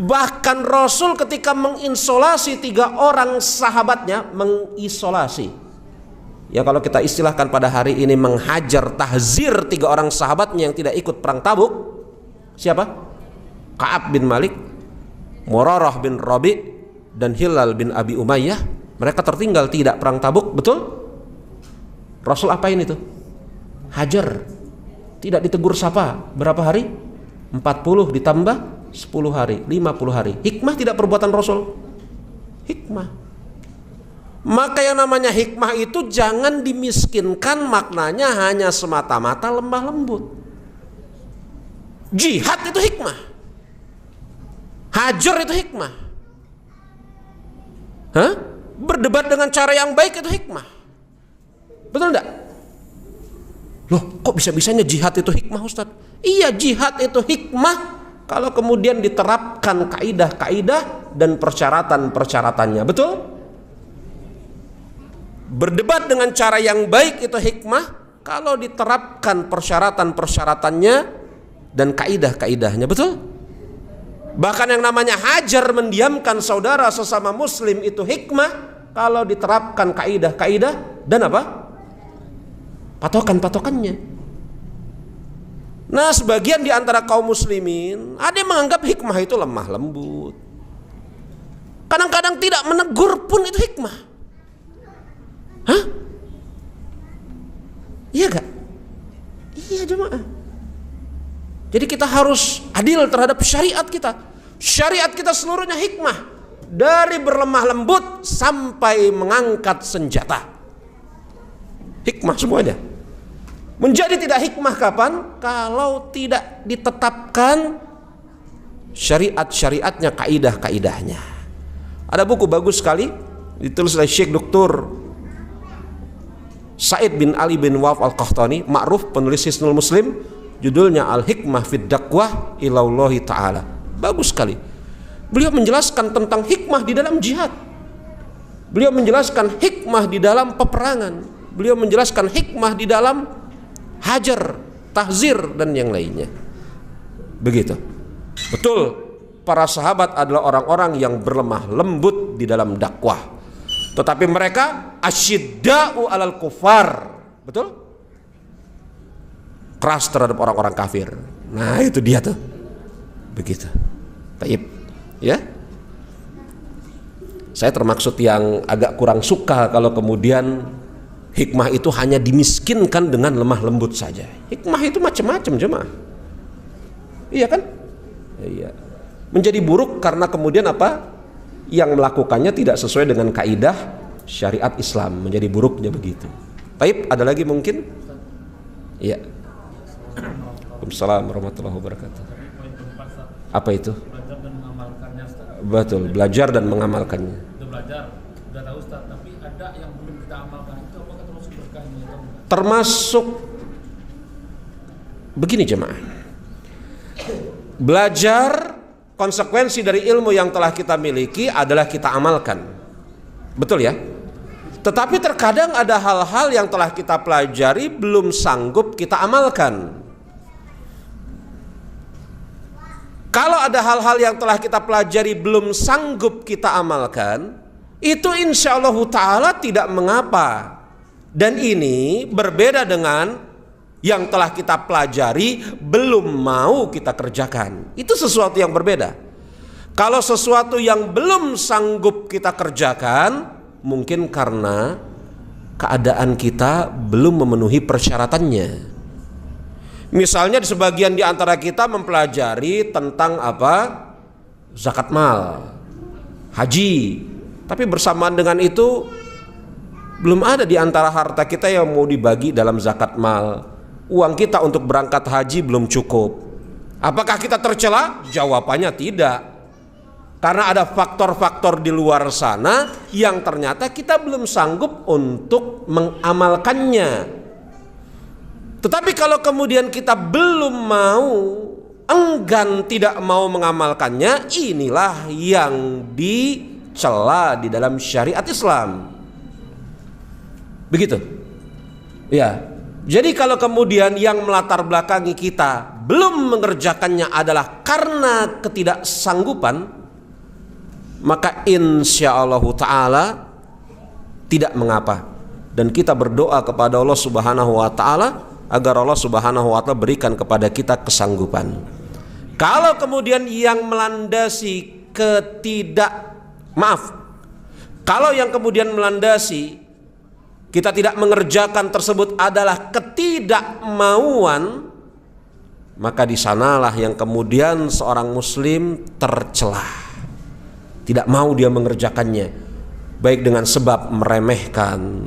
Bahkan Rasul ketika mengisolasi 3 orang sahabatnya, mengisolasi. Ya kalau kita istilahkan pada hari ini, menghajar tahzir 3 orang sahabatnya yang tidak ikut perang Tabuk. Siapa? Ka'ab bin Malik, Murarah bin Rabi, dan Hilal bin Abi Umayyah. Mereka tertinggal tidak perang Tabuk, betul? Rasul apain itu? Hajar. Tidak ditegur sapa. Berapa hari? 40 ditambah 10 hari, 50 hari. Hikmah tidak perbuatan Rasul? Hikmah. Maka yang namanya hikmah itu jangan dimiskinkan maknanya hanya semata-mata lemah lembut. Jihad itu hikmah. Hajar itu hikmah. Hah? Berdebat dengan cara yang baik itu hikmah. Betul enggak? Loh, kok bisa-bisanya jihad itu hikmah, Ustaz? Iya, jihad itu hikmah kalau kemudian diterapkan kaidah-kaidah dan persyaratan-persyaratannya. Betul? Berdebat dengan cara yang baik itu hikmah kalau diterapkan persyaratan-persyaratannya dan kaidah-kaidahnya. Betul? Bahkan yang namanya hajar mendiamkan saudara sesama muslim itu hikmah kalau diterapkan kaidah-kaidah dan apa? Patokan-patokannya. Nah, sebagian di antara kaum muslimin ada yang menganggap hikmah itu lemah lembut. Kadang-kadang tidak menegur pun itu hikmah. Hah? Iya gak? Iya jemaah. Jadi kita harus adil terhadap syariat kita. Syariat kita seluruhnya hikmah. Dari berlemah lembut sampai mengangkat senjata. Hikmah semuanya. Menjadi tidak hikmah kapan? Kalau tidak ditetapkan syariat-syariatnya, kaidah-kaidahnya. Ada buku bagus sekali ditulis oleh Syekh Dr. Said bin Ali bin Waf Al-Qahtani, ma'ruf, penulis Hisnul Muslim, judulnya Al-Hikmah fid Dakwah ilallahi ta'ala. Bagus sekali. Beliau menjelaskan tentang hikmah di dalam jihad. Beliau menjelaskan hikmah di dalam peperangan. Beliau menjelaskan hikmah di dalam hajar, tahzir dan yang lainnya. Begitu. Betul, para sahabat adalah orang-orang yang berlemah lembut di dalam dakwah. Tetapi mereka asyidda'u alal kufar. Betul? Keras terhadap orang-orang kafir. Nah, itu dia tuh. Begitu. Baik. Ya. Saya termaksud yang agak kurang suka kalau kemudian hikmah itu hanya dimiskinkan dengan lemah lembut saja. Hikmah itu macam-macam jemaah. Iya kan? Iya. Menjadi buruk karena kemudian apa? Yang melakukannya tidak sesuai dengan kaidah syariat Islam. Menjadi buruknya begitu. Baik, ada lagi mungkin? Iya. Waalaikumsalam warahmatullahi wabarakatuh. Apa itu? Betul, belajar dan mengamalkannya. Udah belajar, udah tahu Ustaz, tapi ada yang belum kita amalkan, itu apakah termasuk berkahnya? Termasuk begini jemaah. Belajar, konsekuensi dari ilmu yang telah kita miliki adalah kita amalkan. Betul ya? Tetapi terkadang ada hal-hal yang telah kita pelajari belum sanggup kita amalkan. Kalau ada hal-hal yang telah kita pelajari belum sanggup kita amalkan, itu insya Allah ta'ala tidak mengapa. Dan ini berbeda dengan yang telah kita pelajari belum mau kita kerjakan. Itu sesuatu yang berbeda. Kalau sesuatu yang belum sanggup kita kerjakan, mungkin karena keadaan kita belum memenuhi persyaratannya. Misalnya di sebagian di antara kita mempelajari tentang apa? Zakat mal, haji. Tapi bersamaan dengan itu belum ada di antara harta kita yang mau dibagi dalam zakat mal. Uang kita untuk berangkat haji belum cukup. Apakah kita tercela? Jawabannya tidak. Karena ada faktor-faktor di luar sana yang ternyata kita belum sanggup untuk mengamalkannya. Tetapi kalau kemudian kita belum mau, enggan, tidak mau mengamalkannya, inilah yang dicela di dalam syariat Islam. Begitu. Ya. Jadi kalau kemudian yang melatar belakangi kita belum mengerjakannya adalah karena ketidaksanggupan, maka insya Allah ta'ala tidak mengapa. Dan kita berdoa kepada Allah Subhanahu wa ta'ala agar Allah Subhanahu wa ta'ala berikan kepada kita kesanggupan. Kalau kemudian yang melandasi kalau yang kemudian melandasi kita tidak mengerjakan tersebut adalah ketidakmauan, maka di sanalah yang kemudian seorang muslim tercela. Tidak mau dia mengerjakannya, baik dengan sebab meremehkan,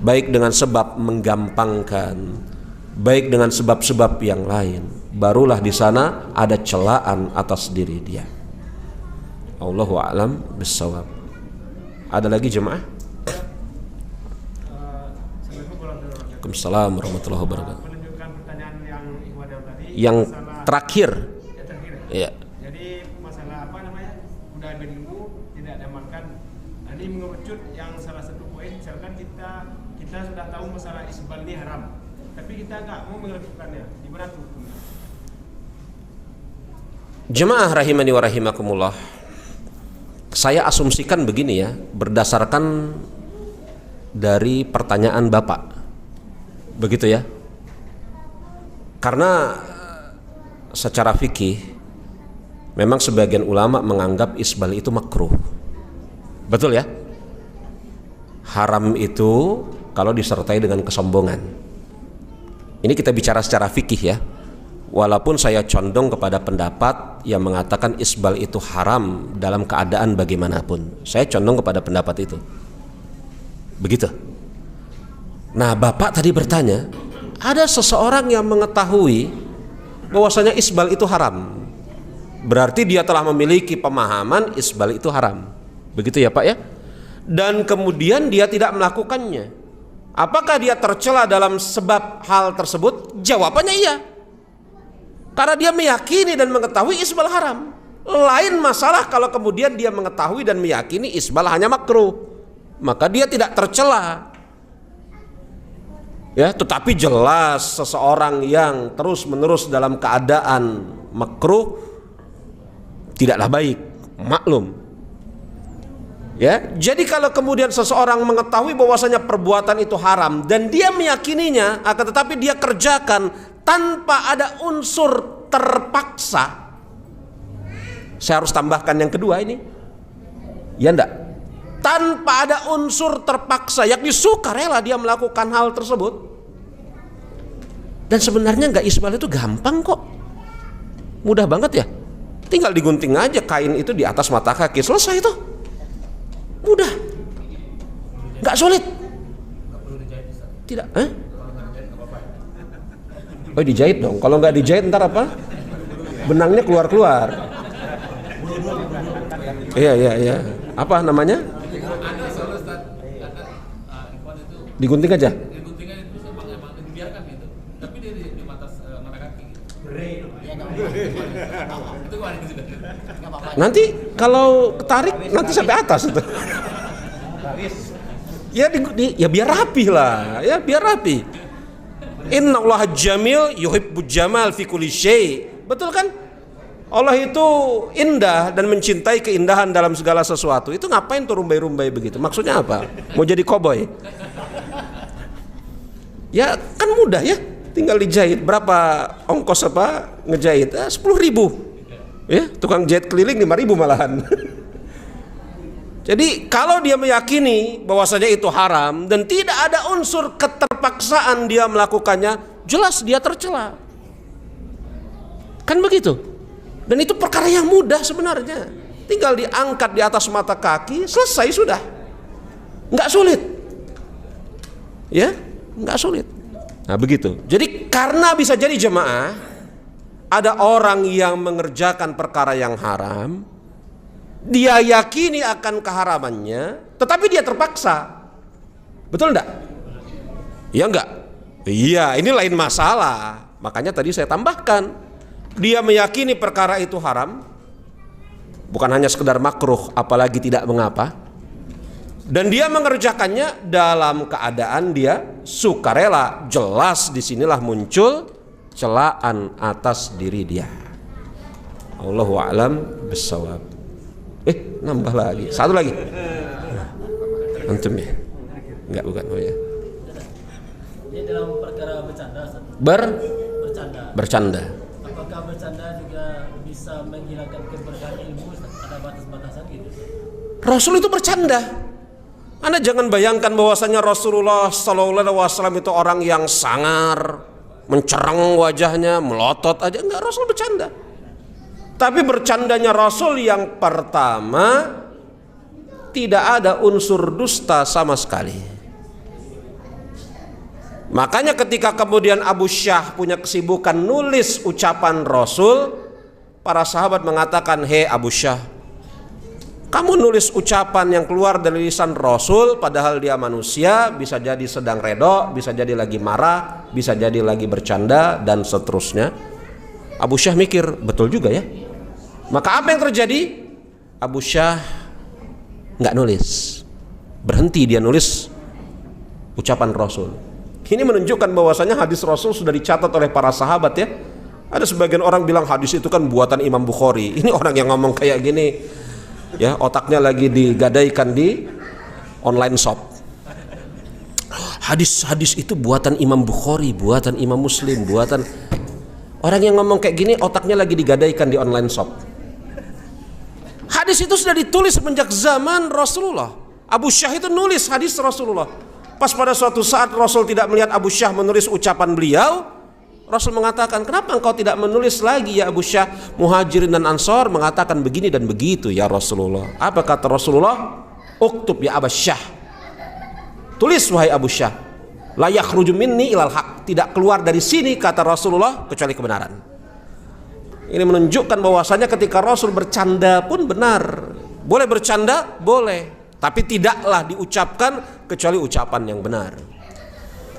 baik dengan sebab menggampangkan, baik dengan sebab-sebab yang lain. Barulah di sana ada celaan atas diri dia. Allahu a'lam bissawab. Ada lagi jemaah? Waalaikumsalam warahmatullahi wabarakatuh. Menunjukkan pertanyaan yang Ikhwan tadi. Yang masalah, terakhir. ya terakhir. Iya. Jadi masalah apa namanya? Udah berminggu tidak ada makan. Nah, ini mengerucut yang salah satu poin. Misalkan kita sudah tahu masalah isbal ini haram, tapi kita nggak mau melakukannya. Gimana tuh? Jemaah rahimani wa rahimakumullah. Saya asumsikan begini ya, berdasarkan dari pertanyaan Bapak. Begitu ya. Karena secara fikih memang sebagian ulama menganggap isbal itu makruh. Betul ya? Haram itu kalau disertai dengan kesombongan. Ini kita bicara secara fikih ya. Walaupun saya condong kepada pendapat yang mengatakan isbal itu haram dalam keadaan bagaimanapun. Saya condong kepada pendapat itu. Begitu. Nah, Bapak tadi bertanya, ada seseorang yang mengetahui bahwasanya isbal itu haram. Berarti dia telah memiliki pemahaman isbal itu haram. Begitu ya Pak ya? Dan kemudian dia tidak melakukannya. Apakah dia tercela dalam sebab hal tersebut? Jawabannya iya. Karena dia meyakini dan mengetahui isbal haram. Lain masalah kalau kemudian dia mengetahui dan meyakini isbal hanya makruh, maka dia tidak tercela. Ya, tetapi jelas seseorang yang terus-menerus dalam keadaan makruh tidaklah baik, maklum. Ya, jadi kalau kemudian seseorang mengetahui bahwasanya perbuatan itu haram dan dia meyakininya, akan tetapi dia kerjakan tanpa ada unsur terpaksa. Saya harus tambahkan yang kedua ini. Ya enggak? Tanpa ada unsur terpaksa, yakni sukarela dia melakukan hal tersebut. Dan sebenarnya enggak isbal itu gampang kok. Mudah banget ya. Tinggal digunting aja kain itu di atas mata kaki, selesai itu. Mudah. Enggak sulit. Tidak, Oh dijahit dong, kalau nggak dijahit ntar apa? Benangnya keluar-keluar. Iya. Apa namanya? Digunting aja. Diguntingnya itu emang dibiarkan gitu, tapi dia di atas mata kaki. Itu gimana gitu? Nanti kalau ketarik nanti sampai atas itu. Ya biar rapi lah, ya biar rapi. Innallaha jamil yuhibbul jamal fi kulli syai. Betul kan? Allah itu indah dan mencintai keindahan dalam segala sesuatu. Itu ngapain tuh rumbai-rumbai begitu? Maksudnya apa? Mau jadi koboi? Ya kan mudah ya, tinggal dijahit. Berapa ongkos apa ngejahit? 10.000. Ya, tukang jahit keliling 5.000 malahan. Jadi kalau dia meyakini bahwasanya itu haram dan tidak ada unsur keterpaksaan dia melakukannya, jelas dia tercela. Kan begitu? Dan itu perkara yang mudah sebenarnya. Tinggal diangkat di atas mata kaki, selesai sudah. Enggak sulit. Ya, enggak sulit. Nah, begitu. Jadi karena bisa jadi jemaah, ada orang yang mengerjakan perkara yang haram, dia yakini akan keharamannya, tetapi dia terpaksa. Betul enggak? Iya enggak? Iya, ini lain masalah. Makanya tadi saya tambahkan, dia meyakini perkara itu haram, bukan hanya sekedar makruh, apalagi tidak mengapa, dan dia mengerjakannya dalam keadaan dia sukarela. Jelas disinilah muncul celaan atas diri dia. Allahu a'lam bissawab. Nambah lagi, satu lagi. Antum ya? Enggak, bukan. Oh ya. Ini dalam perkara bercanda. Bercanda. Apakah bercanda juga bisa menghilangkan keberkahan ilmu? Ada batas-batasan gitu? Rasul itu bercanda. Anda jangan bayangkan bahwasanya Rasulullah SAW itu orang yang sangar, mencereng wajahnya, melotot aja. Enggak, Rasul bercanda. Tapi bercandanya Rasul yang pertama tidak ada unsur dusta sama sekali. Makanya ketika kemudian Abu Syah punya kesibukan nulis ucapan Rasul, para sahabat mengatakan, "Hei Abu Syah, Kamu nulis ucapan yang keluar dari lisan Rasul, padahal dia manusia, bisa jadi sedang redho, bisa jadi lagi marah, bisa jadi lagi bercanda, dan seterusnya. Abu Syah mikir, betul juga ya. Maka apa yang terjadi? Abu Syah nggak nulis, berhenti dia nulis ucapan Rasul. Ini menunjukkan bahwasanya hadis Rasul sudah dicatat oleh para sahabat ya. Ada sebagian orang bilang hadis itu kan buatan Imam Bukhari. Ini orang yang ngomong kayak gini ya, otaknya lagi digadaikan di online shop. Hadis-hadis itu buatan Imam Bukhari, buatan Imam Muslim, buatan orang yang ngomong kayak gini otaknya lagi digadaikan di online shop. Hadis itu sudah ditulis semenjak zaman Rasulullah. Abu Syah itu nulis hadis Rasulullah. Pas pada suatu saat Rasul tidak melihat Abu Syah menulis ucapan beliau, Rasul mengatakan, kenapa engkau tidak menulis lagi ya Abu Syah? Muhajirin dan Ansor mengatakan begini dan begitu ya Rasulullah. Apa kata Rasulullah? Uktub ya Abu Syah, tulis wahai Abu Syah, la yakhruju minni ilal haq, tidak keluar dari sini kata Rasulullah kecuali kebenaran. Ini menunjukkan bahwasanya ketika Rasul bercanda pun benar. Boleh bercanda? Boleh, tapi tidaklah diucapkan kecuali ucapan yang benar.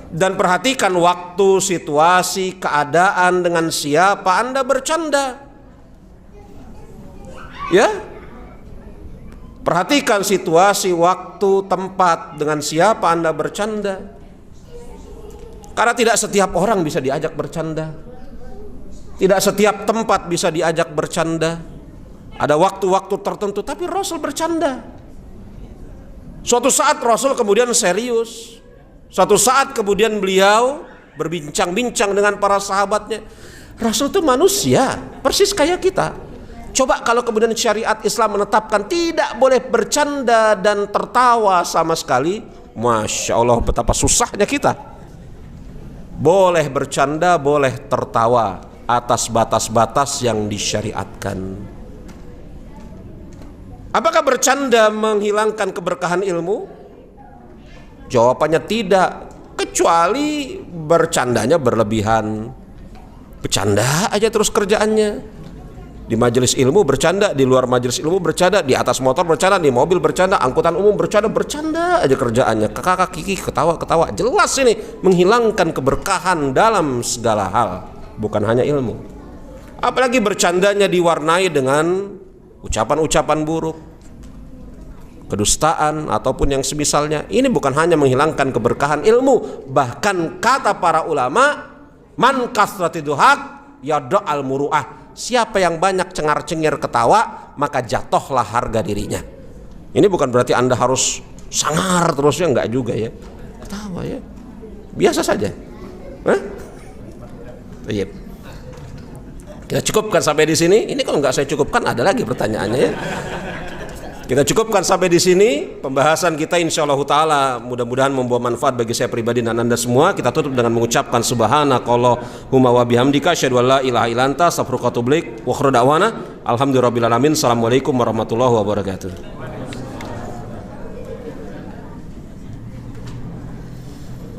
Dan perhatikan waktu, situasi, keadaan, dengan siapa Anda bercanda. Ya, perhatikan situasi, waktu, tempat, dengan siapa Anda bercanda. Karena tidak setiap orang bisa diajak bercanda, tidak setiap tempat bisa diajak bercanda. Ada waktu-waktu tertentu, tapi Rasul bercanda. Suatu saat Rasul kemudian serius. Suatu saat kemudian beliau berbincang-bincang dengan para sahabatnya. Rasul itu manusia, persis kayak kita. Coba kalau kemudian syariat Islam menetapkan tidak boleh bercanda dan tertawa sama sekali, Masya Allah betapa susahnya kita. Boleh bercanda, boleh tertawa atas batas-batas yang disyariatkan. Apakah bercanda menghilangkan keberkahan ilmu? Jawabannya tidak, kecuali bercandanya berlebihan. Bercanda aja terus kerjaannya. Di majelis ilmu bercanda, di luar majelis ilmu bercanda, di atas motor bercanda, di mobil bercanda, angkutan umum bercanda aja kerjaannya. Kakak kiki ketawa. Jelas ini menghilangkan keberkahan dalam segala hal, bukan hanya ilmu. Apalagi bercandanya diwarnai dengan ucapan-ucapan buruk, kedustaan ataupun yang semisalnya. Ini bukan hanya menghilangkan keberkahan ilmu, bahkan kata para ulama, man kasrati duhak yada al muru'ah, siapa yang banyak cengar-cengir ketawa maka jatuhlah harga dirinya. Ini bukan berarti Anda harus sangar terus ya, enggak juga ya. Ketawa ya, biasa saja. Iya. Kita cukupkan sampai di sini. Ini kalau nggak saya cukupkan ada lagi pertanyaannya ya. Kita cukupkan sampai di sini pembahasan kita, insyaallah taala mudah-mudahan membawa manfaat bagi saya pribadi dan Anda semua. Kita tutup dengan mengucapkan subhanakallahumma wa bihamdika asyhadu an la ilaha illa anta astaghfiruka wa atubu ilaik. Wa akhiru da'wana alhamdulillahirabbil alamin. Assalamualaikum warahmatullahi wabarakatuh.